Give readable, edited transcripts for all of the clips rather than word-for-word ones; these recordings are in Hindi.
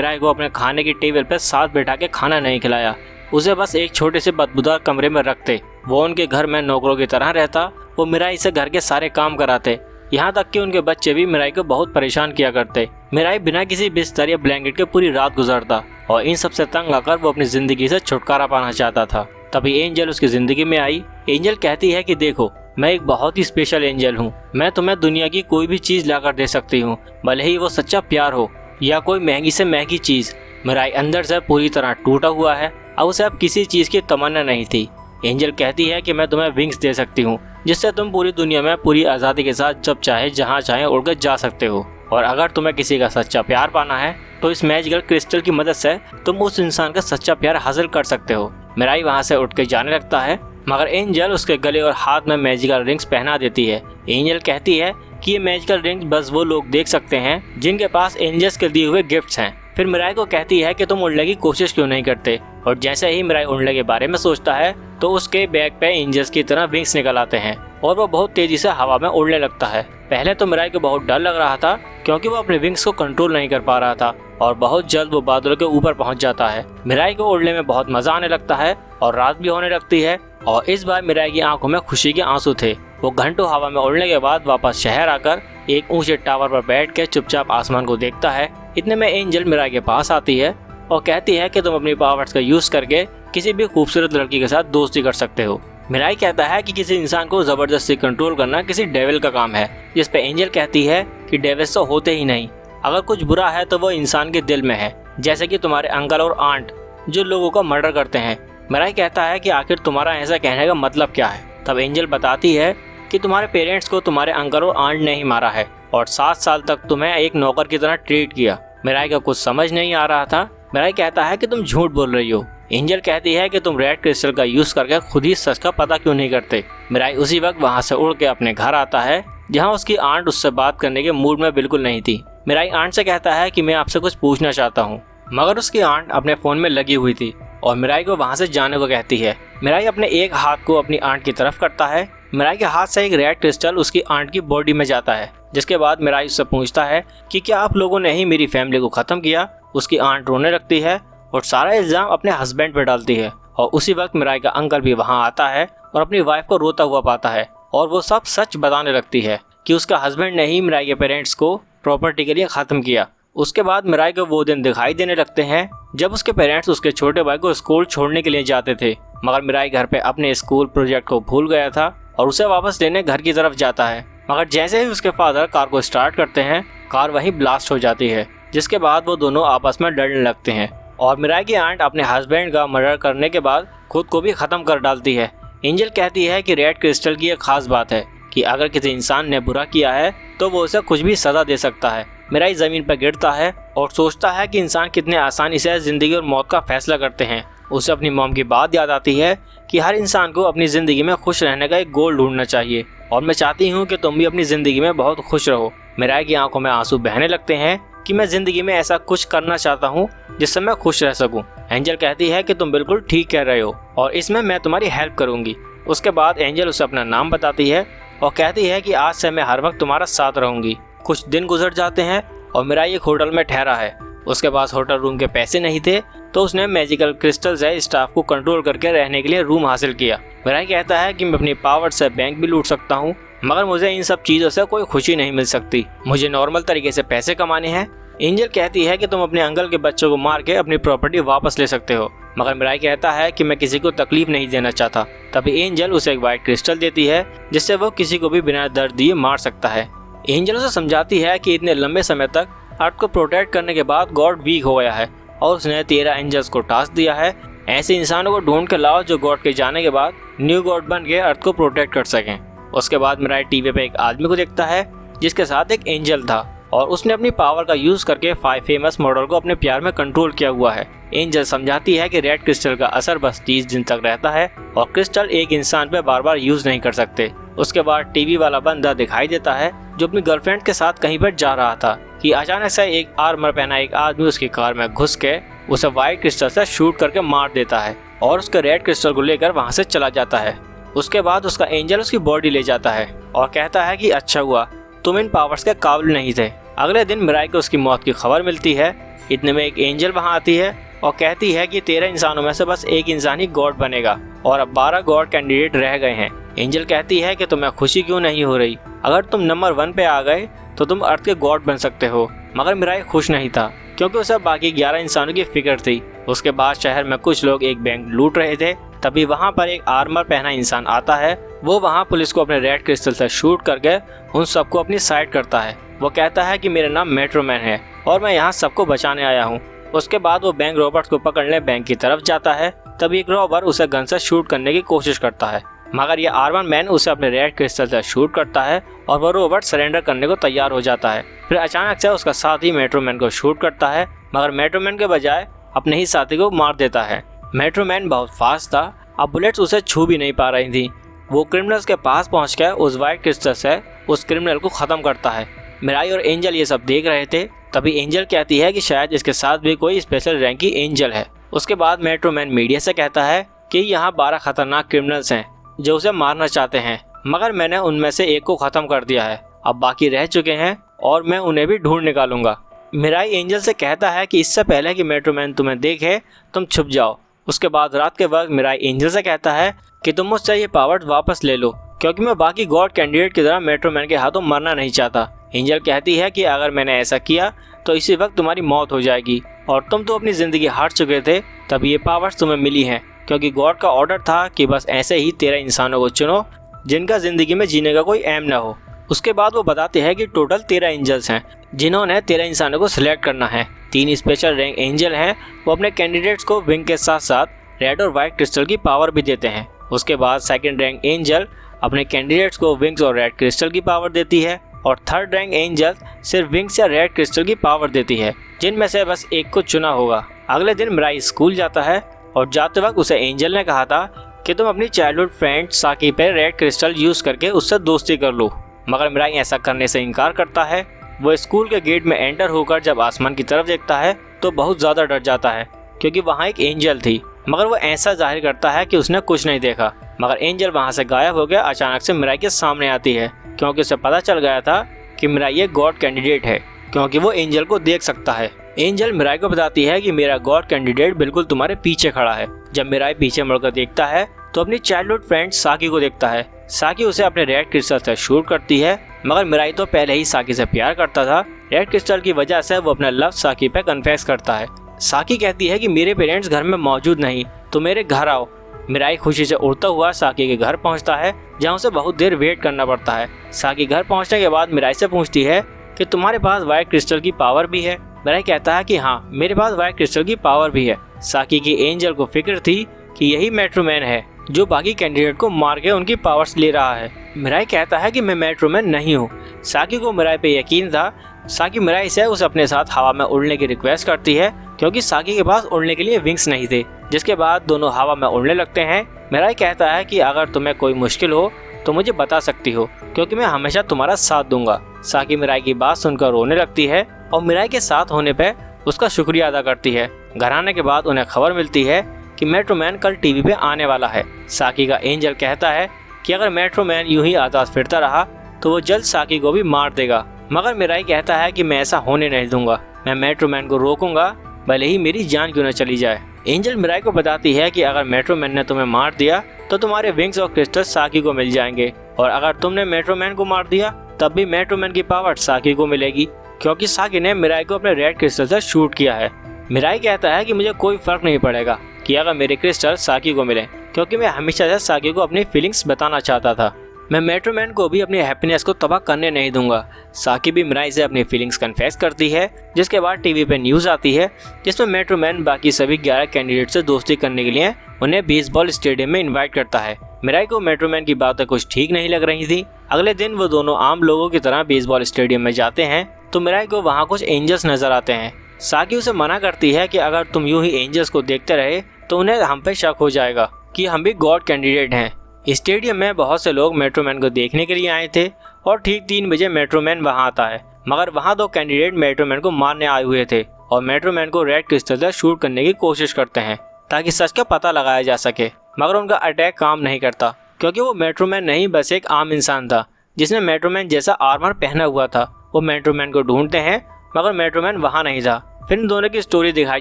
मिराई को अपने खाने की टेबल पर साथ बैठा के खाना नहीं खिलाया, उसे बस एक छोटे से बदबूदार कमरे में रखते। वो उनके घर में नौकरों की तरह रहता। वो मिराई से घर के सारे काम कराते, यहाँ तक कि उनके बच्चे भी मिराई को बहुत परेशान किया करते। मिराई बिना किसी बिस्तर या ब्लैंकेट के पूरी रात गुजारता और इन सबसे तंग आकर वो अपनी जिंदगी से छुटकारा पाना चाहता था। तभी एंजल उसकी जिंदगी में आई। एंजल कहती है कि देखो, मैं एक बहुत ही स्पेशल एंजल हूँ। मैं तुम्हें दुनिया की कोई भी चीज लाकर दे सकती हूँ, भले ही वो सच्चा प्यार हो या कोई महंगी से महंगी चीज। मिराई अंदर से पूरी तरह टूटा हुआ है। अब उसे अब किसी चीज की तमन्ना नहीं थी। एंजल कहती है कि मैं तुम्हें विंग्स दे सकती हूँ, जिससे तुम पूरी दुनिया में पूरी आज़ादी के साथ जब चाहे जहाँ चाहे उड़कर जा सकते हो। और अगर तुम्हें किसी का सच्चा प्यार पाना है तो इस मैजिकल क्रिस्टल की मदद से तुम उस इंसान का सच्चा प्यार हासिल कर सकते हो। मिराई वहाँ से उठ के जाने लगता है, मगर एंजल उसके गले और हाथ में मैजिकल रिंग्स पहना देती है। एंजल कहती है कि ये मैजिकल रिंग्स बस वो लोग देख सकते हैं जिनके पास एंजल्स के दिए हुए गिफ्ट्स हैं। फिर मिराई को कहती है कि तुम उड़ने की कोशिश क्यों नहीं करते। और जैसे ही मिराई उड़ने के बारे में सोचता है तो उसके बैग पे एंजल्स की तरह विंग्स निकल आते हैं और वो बहुत तेजी से हवा में उड़ने लगता है। पहले तो मिराई को बहुत डर लग रहा था, क्योंकि वो अपने विंग्स को कंट्रोल नहीं कर पा रहा था और बहुत जल्द वो बादलों के ऊपर पहुंच जाता है। मिराई को उड़ने में बहुत मजा आने लगता है और रात भी होने लगती है। और इस बार मिराई की आंखों में खुशी के आंसू थे। वो घंटों हवा में उड़ने के बाद वापस शहर आकर एक ऊंचे टावर पर बैठ के चुपचाप आसमान को देखता है। इतने में एंजल मिराई के पास आती है और कहती है कि तुम अपनी पावर्स का यूज करके किसी भी खूबसूरत लड़की के साथ दोस्ती कर सकते हो। मिराई कहता है कि किसी इंसान को जबरदस्ती कंट्रोल करना किसी डेविल का काम है, जिस पे एंजल कहती है कि डेविल्स तो होते ही नहीं, अगर कुछ बुरा है तो वो इंसान के दिल में है, जैसे कि तुम्हारे अंकल और आंट जो लोगों का मर्डर करते हैं। मिराई कहता है कि आखिर तुम्हारा ऐसा कहने का मतलब क्या है। तब एंजल बताती है कि तुम्हारे पेरेंट्स को तुम्हारे अंकल और आंट ने ही मारा है और 7 साल तक तुम्हें एक नौकर की तरह ट्रीट किया। मिराई का कुछ समझ नहीं आ रहा था। मिराई कहता है कि तुम झूठ बोल रही हो। एंजल कहती है कि तुम रेड क्रिस्टल का यूज करके खुद ही सच का पता क्यों नहीं करते। मिराई उसी वक्त वहाँ से उड़ के अपने घर आता है, जहाँ उसकी आंट उससे बात करने के मूड में बिल्कुल नहीं थी। मिराई आंट से कहता है कि मैं आपसे कुछ पूछना चाहता हूँ, मगर उसकी आंट अपने फोन में लगी हुई थी और मिराई को वहाँ से जाने को कहती है। मिराई अपने एक हाथ को अपनी आंट की तरफ करता है। मिराई के हाथ से एक रेड क्रिस्टल उसकी आंट की बॉडी में जाता है, जिसके बाद मिराई उससे पूछता है कि क्या आप लोगों ने ही मेरी फैमिली को खत्म किया। उसकी आंट रोने लगती है और सारा इल्जाम अपने हस्बैंड पे डालती है। और उसी वक्त मिराई का अंकल भी वहाँ आता है और अपनी वाइफ को रोता हुआ पाता है और वो सब सच बताने लगती है कि उसका हस्बैंड ने ही मिराई के पेरेंट्स को प्रॉपर्टी के लिए ख़त्म किया। उसके बाद मिराई को वो दिन दिखाई देने लगते हैं जब उसके पेरेंट्स उसके छोटे भाई को स्कूल छोड़ने के लिए जाते थे, मगर मिराई घर पे अपने स्कूल प्रोजेक्ट को भूल गया था और उसे वापस लेने घर की तरफ जाता है। मगर जैसे ही उसके फादर कार को स्टार्ट करते हैं, कार वहीं ब्लास्ट हो जाती है, जिसके बाद वो दोनों आपस में लड़ने लगते हैं और मिराई की आंट अपने हस्बैंड का मर्डर करने के बाद खुद को भी ख़त्म कर डालती है। एंजल कहती है कि रेड क्रिस्टल की एक खास बात है कि अगर किसी इंसान ने बुरा किया है तो वो उसे कुछ भी सज़ा दे सकता है। मिराई ज़मीन पर गिरता है और सोचता है कि इंसान कितने आसानी से ज़िंदगी और मौत का फैसला करते हैं। उसे अपनी मॉम की बात याद आती है कि हर इंसान को अपनी ज़िंदगी में खुश रहने का एक गोल ढूंढना चाहिए और मैं चाहती हूँ कि तुम भी अपनी ज़िंदगी में बहुत खुश रहो। मिराई की आंखों में आंसू बहने लगते हैं कि मैं ज़िंदगी में ऐसा कुछ करना चाहता हूँ जिससे मैं खुश रह सकूँ। एंजल कहती है कि तुम बिल्कुल ठीक कह रहे हो और इसमें मैं तुम्हारी हेल्प करूँगी। उसके बाद एंजल उसे अपना नाम बताती है और कहती है कि आज से मैं हर वक्त तुम्हारा साथ रहूँगी। कुछ दिन गुजर जाते हैं और मिराई एक होटल में ठहरा है। उसके पास होटल रूम के पैसे नहीं थे, तो उसने मैजिकल क्रिस्टल से स्टाफ को कंट्रोल करके रहने के लिए रूम हासिल किया। मिराई कहता है कि मैं अपनी पावर से बैंक भी लूट सकता हूँ, मगर मुझे इन सब चीज़ों से कोई खुशी नहीं मिल सकती। मुझे नॉर्मल तरीके से पैसे कमाने हैं। एंजल कहती है कि तुम अपने अंकल के बच्चों को मार के अपनी प्रॉपर्टी वापस ले सकते हो, मगर मिराई कहता है कि मैं किसी को तकलीफ नहीं देना चाहता। तभी एंजल उसे एक वाइट क्रिस्टल देती है, जिससे वो किसी को भी बिना दर्द दिए मार सकता है। एंजल उसे समझाती है कि इतने लंबे समय तक अर्थ को प्रोटेक्ट करने के बाद गॉड वीक हो गया है और उसने 13 एंजल्स को टास्क दिया है, ऐसे इंसानों को ढूंढ कर लाओ जो गॉड के जाने के बाद न्यू गॉड बन के अर्थ को प्रोटेक्ट कर सकें। उसके बाद मिराई टीवी पे एक आदमी को देखता है जिसके साथ एक एंजल था और उसने अपनी पावर का यूज करके 5 फेमस मॉडल को अपने प्यार में कंट्रोल किया हुआ है। एंजल समझाती है कि रेड क्रिस्टल का असर बस 30 दिन तक रहता है और क्रिस्टल एक इंसान पे बार बार यूज नहीं कर सकते। उसके बाद टीवी वाला बंदा दिखाई देता है जो अपनी गर्लफ्रेंड के साथ कहीं पर जा रहा था कि अचानक से एक आर्मर पहना एक आदमी उसकी कार में घुस के उसे व्हाइट क्रिस्टल से शूट करके मार देता है और उसके रेड क्रिस्टल को लेकर वहाँ से चला जाता है। उसके बाद उसका एंजल उसकी बॉडी ले जाता है और कहता है कि अच्छा हुआ तुम इन पावर्स के काबिल नहीं थे। अगले दिन मिराई को उसकी मौत की खबर मिलती है। इतने में एक एंजल वहाँ आती है और कहती है कि 13 इंसानों में से बस एक इंसान ही गॉड बनेगा और अब 12 गॉड कैंडिडेट रह गए हैं। एंजल कहती है कि तुम्हें खुशी क्यों नहीं हो रही, अगर तुम नंबर 1 पे आ गए तो तुम अर्थ के गॉड बन सकते हो। मगर मिराई खुश नहीं था क्योंकि उसे बाकी 11 इंसानों की फिक्र थी। उसके बाद शहर में कुछ लोग एक बैंक लूट रहे थे, तभी वहाँ पर एक आर्मर पहना इंसान आता है। वो वहाँ पुलिस को अपने रेड क्रिस्टल से शूट करके उन सबको अपनी साइड करता है। वो कहता है कि मेरा नाम मेट्रोमैन है और मैं यहाँ सबको बचाने आया हूँ। उसके बाद वो बैंक रॉबर्स को पकड़ने बैंक की तरफ जाता है, तभी एक रॉबर उसे गन से शूट करने की कोशिश करता है, मगर ये आर्मर मैन उसे अपने रेड क्रिस्टल से शूट करता है और वो रॉबर्ट सरेंडर करने को तैयार हो जाता है। फिर अचानक से उसका साथी मेट्रोमैन को शूट करता है, मगर मेट्रोमैन के बजाय अपने ही साथी को मार देता है। मेट्रोमैन बहुत फास्ट था, अब बुलेट्स उसे छू भी नहीं पा रही थी। वो क्रिमिनल्स के पास पहुंचकर उस वाइट क्रिस्टल से उस क्रिमिनल को ख़त्म करता है। मिराई और एंजल ये सब देख रहे थे, तभी एंजल कहती है कि शायद इसके साथ भी कोई स्पेशल रैंक की एंजल है। उसके बाद मेट्रोमैन मीडिया से कहता है कि यहाँ 12 खतरनाक क्रिमिनल्स हैं जो उसे मारना चाहते हैं, मगर मैंने उनमें से एक को ख़त्म कर दिया है, अब बाकी रह चुके हैं और मैं उन्हें भी ढूंढ निकालूंगा। मिराई एंजल से कहता है कि इससे पहले कि मेट्रोमैन तुम्हें देखे तुम छुप जाओ। उसके बाद रात के वक्त मिराई एंजल से कहता है कि तुम मुझसे ये पावर्स वापस ले लो, क्योंकि मैं बाकी गॉड कैंडिडेट की तरह मेट्रोमैन के हाथों मरना नहीं चाहता। एंजल कहती है कि अगर मैंने ऐसा किया तो इसी वक्त तुम्हारी मौत हो जाएगी और तुम तो अपनी ज़िंदगी हार चुके थे, तभी ये पावर्स तुम्हें मिली हैं, क्योंकि गॉड का ऑर्डर था कि बस ऐसे ही 13 इंसानों को चुनो जिनका ज़िंदगी में जीने का कोई एम ना हो। उसके बाद वो बताते हैं कि टोटल 13 एंजल्स हैं जिन्होंने 13 इंसानों को सिलेक्ट करना है। 3 स्पेशल रैंक एंजल हैं, वो अपने कैंडिडेट्स को विंग के साथ साथ रेड और वाइट क्रिस्टल की पावर भी देते हैं। उसके बाद सेकंड रैंक एंजल अपने कैंडिडेट्स को विंग्स और रेड क्रिस्टल की पावर देती है और थर्ड रैंक एंजल सिर्फ विंग्स या रेड क्रिस्टल की पावर देती है, जिनमें से बस एक को चुना होगा। अगले दिन मिराई स्कूल जाता है और जाते वक्त उसे एंजल ने कहा था कि तुम अपनी चाइल्डहुड फ्रेंड साकी पे रेड क्रिस्टल यूज़ करके उससे दोस्ती कर लो, मगर मिराई ऐसा करने से इनकार करता है। वो स्कूल के गेट में एंटर होकर जब आसमान की तरफ देखता है तो बहुत ज़्यादा डर जाता है, क्योंकि वहाँ एक एंजल थी, मगर वो ऐसा जाहिर करता है कि उसने कुछ नहीं देखा। मगर एंजल वहाँ से गायब हो गया अचानक से मिराई के सामने आती है, क्योंकि उसे पता चल गया था कि मिराई एक गॉड कैंडिडेट है, क्योंकि वो एंजल को देख सकता है। एंजल मिराई को बताती है कि मेरा गॉड कैंडिडेट बिल्कुल तुम्हारे पीछे खड़ा है। जब मिराई पीछे मुड़कर देखता है तो अपनी चाइल्डहुड फ्रेंड साकी को देखता है। साकी उसे अपने रेड क्रिस्टल से शूट करती है, मगर मिराई तो पहले ही साकी से प्यार करता था। रेड क्रिस्टल की वजह से वो अपना लव साकी पे कन्फेस करता है। साकी कहती है कि मेरे पेरेंट्स घर में मौजूद नहीं, तो मेरे घर आओ। मिराई खुशी से उड़ता हुआ साकी के घर पहुंचता है, जहां उसे बहुत देर वेट करना पड़ता है। साकी घर पहुंचने के बाद मिराई से पूछती है कि तुम्हारे पास वाइट क्रिस्टल की पावर भी है। मिराई कहता है कि हाँ, मेरे पास वाइट क्रिस्टल की पावर भी है। साकी की एंजल को फिक्र थी कि यही मेट्रोमैन है जो बाकी कैंडिडेट को मार के उनकी पावर्स ले रहा है। मिराई कहता है कि मैं मेट्रोमैन नहीं हूँ। साकी को मिराई पे यकीन था। साकी मिराई से उसे अपने साथ हवा में उड़ने की रिक्वेस्ट करती है, क्योंकि साकी के पास उड़ने के लिए विंग्स नहीं थे, जिसके बाद दोनों हवा में उड़ने लगते हैं। मिराई कहता है कि अगर तुम्हें कोई मुश्किल हो तो मुझे बता सकती हो, क्योंकि मैं हमेशा तुम्हारा साथ दूंगा। साकी मिराई की बात सुनकर रोने लगती है और मिराई के साथ होने पे उसका शुक्रिया अदा करती है। घर आने के बाद उन्हें खबर मिलती है कि मेट्रोमैन कल टीवी पे आने वाला है। साकी का एंजल कहता है कि अगर मेट्रोमैन यूं ही आजाद फिरता रहा तो वो जल्द साकी को भी मार देगा, मगर मिराई कहता है कि मैं ऐसा होने नहीं दूंगा, मैं मेट्रोमैन को रोकूंगा, भले ही मेरी जान क्यों न चली जाए। एंजल मिराई को बताती है कि अगर मेट्रोमैन ने तुम्हें मार दिया तो तुम्हारे विंग्स और क्रिस्टल साकी को मिल जाएंगे, और अगर तुमने मेट्रोमैन को मार दिया तब भी मेट्रोमैन की पावर साकी को मिलेगी, क्योंकि साकी ने मिराई को अपने रेड क्रिस्टल से शूट किया है। मिराई कहता है कि मुझे कोई फर्क नहीं पड़ेगा कि अगर मेरे क्रिस्टल साकी को मिले, क्योंकि मैं हमेशा से साकी को अपनी फीलिंग्स बताना चाहता था। मैं मेट्रोमैन को भी अपनी हैप्पीनेस को तबाह करने नहीं दूंगा। साकी भी मिराई से अपनी फीलिंग्स कन्फेस करती है, जिसके बाद टीवी पे न्यूज़ आती है जिसमें मेट्रोमैन बाकी सभी 11 कैंडिडेट से दोस्ती करने के लिए उन्हें बेसबॉल स्टेडियम में इन्वाइट करता है। मिराई को मेट्रोमैन की बातें कुछ ठीक नहीं लग रही थी। अगले दिन वो दोनों आम लोगों की तरह बेसबॉल स्टेडियम में जाते हैं तो मिराई को वहाँ कुछ एंजल्स नजर आते हैं। साकी उसे मना करती है कि अगर तुम यूं ही एंजल्स को देखते रहे तो उन्हें हम पे शक हो जाएगा कि हम भी गॉड कैंडिडेट हैं। स्टेडियम में बहुत से लोग मेट्रोमैन को देखने के लिए आए थे और ठीक 3 बजे मेट्रोमैन वहां आता है, मगर वहां 2 कैंडिडेट मेट्रोमैन को मारने आए हुए थे और मेट्रोमैन को रेड क्रिस्टल से शूट करने की कोशिश करते हैं ताकि सच का पता लगाया जा सके, मगर उनका अटैक काम नहीं करता, क्योंकि वो मेट्रोमैन नहीं बस एक आम इंसान था जिसने मेट्रोमैन जैसा आर्मर पहना हुआ था। वो मेट्रोमैन को ढूंढते हैं मगर मेट्रोमैन वहाँ नहीं था। फिर इन दोनों की स्टोरी दिखाई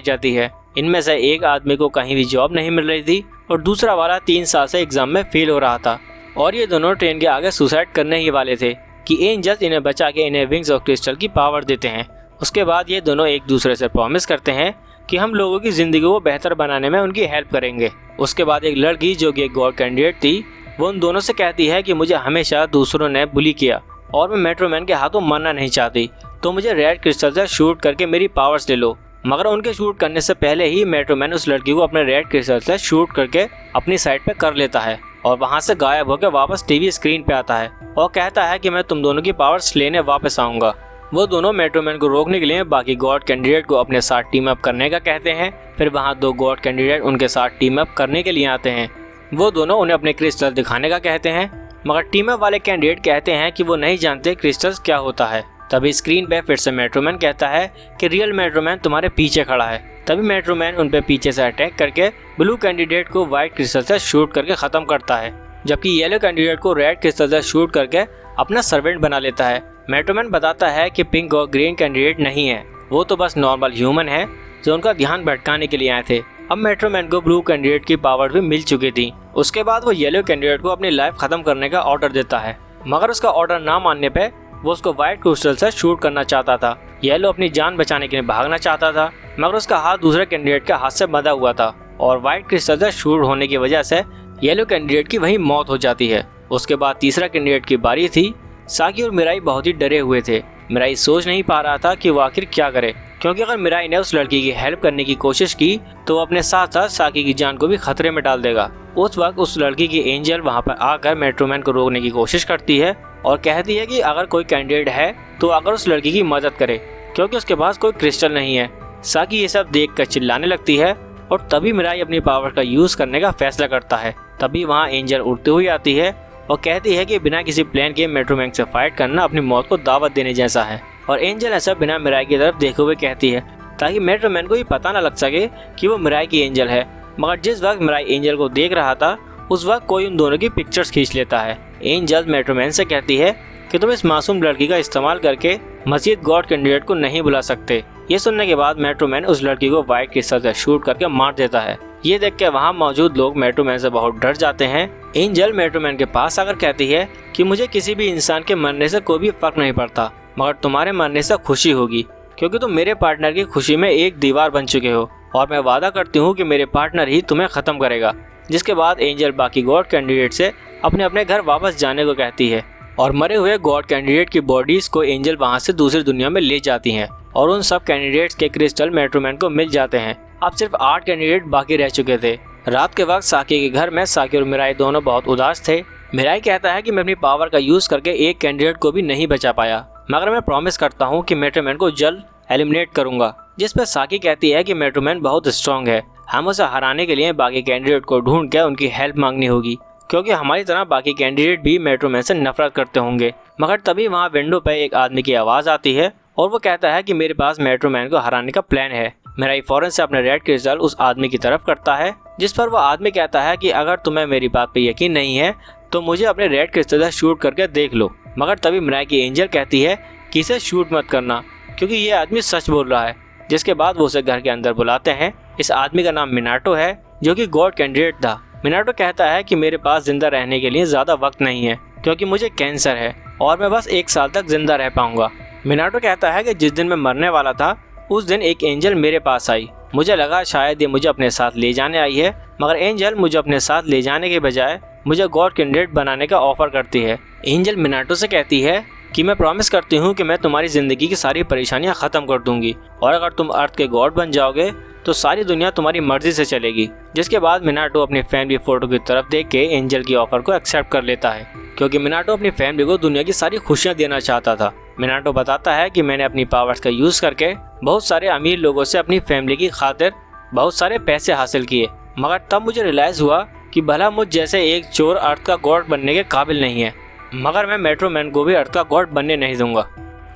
जाती है। इनमें से एक आदमी को कहीं भी जॉब नहीं मिल रही थी और दूसरा वाला 3 साल से एग्जाम में फेल हो रहा था और ये दोनों ट्रेन के आगे सुसाइड करने ही वाले थे कि एंजल्स इन्हें बचा के इन्हें विंग्स ऑफ क्रिस्टल की पावर देते हैं। उसके बाद ये दोनों एक दूसरे से प्रॉमिस करते हैं कि हम लोगों की ज़िंदगी को बेहतर बनाने में उनकी हेल्प करेंगे। उसके बाद एक लड़की जो कि एक गॉड कैंडिडेट थी, वो उन दोनों से कहती है कि मुझे हमेशा दूसरों ने बुली किया और मैं मेट्रोमैन के हाथों मरना नहीं चाहती, तो मुझे रेड क्रिस्टल से शूट करके मेरी पावर्स ले लो। मगर उनके शूट करने से पहले ही मेट्रोमैन उस लड़की को अपने रेड क्रिस्टल से शूट करके अपनी साइड पे कर लेता है और वहाँ से गायब होकर वापस टीवी स्क्रीन पे आता है और कहता है कि मैं तुम दोनों की पावर्स लेने वापस आऊँगा। वो दोनों मेट्रोमैन को रोकने के लिए बाकी गॉड कैंडिडेट को अपने साथ टीम अप करने का कहते हैं। फिर वहाँ 2 गॉड कैंडिडेट उनके साथ टीम अप करने के लिए आते हैं। वो दोनों उन्हें अपने क्रिस्टल दिखाने का कहते हैं, मगर टीम अप वाले कैंडिडेट कहते हैं कि वो नहीं जानते क्रिस्टल्स क्या होता है। तभी स्क्रीन पे फिर से मेट्रोमैन कहता है कि रियल मेट्रोमैन तुम्हारे पीछे खड़ा है। तभी मेट्रोमैन उन पे पीछे से अटैक करके ब्लू कैंडिडेट को व्हाइट क्रिस्टल से शूट करके ख़त्म करता है, जबकि येलो कैंडिडेट को रेड क्रिस्टल से शूट करके अपना सर्वेंट बना लेता है। मेट्रोमैन बताता है कि पिंक और ग्रीन कैंडिडेट नहीं है, वो तो बस नॉर्मल ह्यूमन है जो उनका ध्यान भटकाने के लिए आए थे। अब मेट्रोमैन को ब्लू कैंडिडेट की पावर भी मिल चुकी थी। उसके बाद वो येलो कैंडिडेट को अपनी लाइफ खत्म करने का ऑर्डर देता है, मगर उसका ऑर्डर ना मानने पे वो उसको व्हाइट क्रिस्टल से शूट करना चाहता था। येलो अपनी जान बचाने के लिए भागना चाहता था, मगर उसका हाथ दूसरे कैंडिडेट के हाथ से बंधा हुआ था और व्हाइट क्रिस्टल से शूट होने की वजह से येलो कैंडिडेट की वहीं मौत हो जाती है। उसके बाद तीसरा कैंडिडेट की बारी थी। साकी और मिराई बहुत ही डरे हुए थे। मिराई सोच नहीं पा रहा था कि वो आखिर क्या करे, क्योंकि अगर मिराई ने उस लड़की की हेल्प करने की कोशिश की तो वो अपने साथ साथ साकी की जान को भी खतरे में डाल देगा। उस वक्त उस लड़की की एंजल वहाँ पर आकर मेट्रोमैन को रोकने की कोशिश करती है और कहती है कि अगर कोई कैंडिडेट है तो अगर उस लड़की की मदद करे, क्योंकि उसके पास कोई क्रिस्टल नहीं है। साकी ये सब देख कर चिल्लाने लगती है और तभी मिराई अपनी पावर का यूज़ करने का फैसला करता है। तभी वहाँ एंजल उड़ती हुई आती है और कहती है कि बिना किसी प्लान के मेट्रोमैन से फाइट करना अपनी मौत को दावत देने जैसा है। और एंजल ऐसा बिना मिराई की तरफ देखे हुए कहती है ताकि मेट्रोमैन को ये पता न लग सके कि वो मिराई की एंजल है। मगर जिस वक्त मिराई एंजल को देख रहा था उस वक्त कोई उन दोनों की पिक्चर्स खींच लेता है। एंजल मेट्रोमैन से कहती है कि तुम इस मासूम लड़की का इस्तेमाल करके मजीद गॉड कैंडिडेट को नहीं बुला सकते। ये सुनने के बाद मेट्रोमैन उस लड़की को व्हाइट क्रिस्टल से शूट करके मार देता है। ये देख के वहाँ मौजूद लोग मेट्रोमैन से बहुत डर जाते हैं। एंजल मेट्रोमैन के पास आकर कहती है कि मुझे किसी भी इंसान के मरने से कोई भी फर्क नहीं पड़ता, मगर तुम्हारे मरने से खुशी होगी, क्योंकि तुम मेरे पार्टनर की खुशी में एक दीवार बन चुके हो और मैं वादा करती हूँ कि मेरे पार्टनर ही तुम्हें ख़त्म करेगा। जिसके बाद एंजल बाकी गॉड कैंडिडेट से अपने अपने घर वापस जाने को कहती है और मरे हुए गॉड कैंडिडेट की बॉडीज को एंजल वहाँ से दूसरी दुनिया में ले जाती हैं और उन सब कैंडिडेट्स के क्रिस्टल मेट्रोमैन को मिल जाते हैं। अब सिर्फ 8 कैंडिडेट बाकी रह चुके थे। रात के वक्त साकी के घर में साकी और मिराई दोनों बहुत उदास थे। मिराई कहता है कि मैं अपनी पावर का यूज़ करके एक कैंडिडेट को भी नहीं बचा पाया, मगर मैं प्रॉमिस करता हूँ कि मेट्रोमैन को जल्द एलिमिनेट करूँगा। जिस पर साकी कहती है कि मेट्रोमैन बहुत स्ट्रॉन्ग है, हम उसे हराने के लिए बाकी कैंडिडेट को ढूंढ कर उनकी हेल्प मांगनी होगी, क्योंकि हमारी तरह बाकी कैंडिडेट भी मेट्रोमैन से नफरत करते होंगे। मगर तभी वहाँ विंडो पर एक आदमी की आवाज़ आती है और वो कहता है कि मेरे पास मेट्रोमैन को हराने का प्लान है। मिराई फौरन से अपने रेड क्रिस्टल उस आदमी की तरफ करता है, जिस पर वो आदमी कहता है कि अगर तुम्हें मेरी बात पे यकीन नहीं है तो मुझे अपने रेड क्रिस्टल से शूट करके देख लो। मगर तभी मिराई की एंजल कहती है कि इसे शूट मत करना, क्योंकि ये आदमी सच बोल रहा है। जिसके बाद वो उसे घर के अंदर बुलाते हैं। इस आदमी का नाम मिनाटो है, जो कि गॉड कैंडिडेट था। मिनाटो कहता है कि मेरे पास जिंदा रहने के लिए ज़्यादा वक्त नहीं है, क्योंकि मुझे कैंसर है और मैं बस 1 साल तक जिंदा रह पाऊंगा। मिनाटो कहता है कि जिस दिन मैं मरने वाला था उस दिन एक एंजल मेरे पास आई। मुझे लगा शायद ये मुझे अपने साथ ले जाने आई है, मगर एंजल मुझे अपने साथ ले जाने के बजाय मुझे गॉड कैंडिडेट बनाने का ऑफर करती है। एंजल मिनाटो से कहती है कि मैं प्रॉमिस करती हूँ कि मैं तुम्हारी ज़िंदगी की सारी परेशानियाँ ख़त्म कर दूंगी और अगर तुम अर्थ के गॉड बन जाओगे तो सारी दुनिया तुम्हारी मर्जी से चलेगी। जिसके बाद मिनाटो अपनी फैमिली फ़ोटो की तरफ देख के एंजल की ऑफ़र को एक्सेप्ट कर लेता है, क्योंकि मिनाटो अपनी फैमिली को दुनिया की सारी खुशियाँ देना चाहता था। मिनाटो बताता है कि मैंने अपनी पावर्स का यूज़ करके बहुत सारे अमीर लोगों से अपनी फैमिली की खातिर बहुत सारे पैसे हासिल किए, मगर तब मुझे रियलाइज़ हुआ कि भला मुझ जैसे एक चोर अर्थ का गॉड बनने के काबिल नहीं है, मगर मैं मेट्रोमैन को भी अर्थ का गॉड बनने नहीं दूंगा,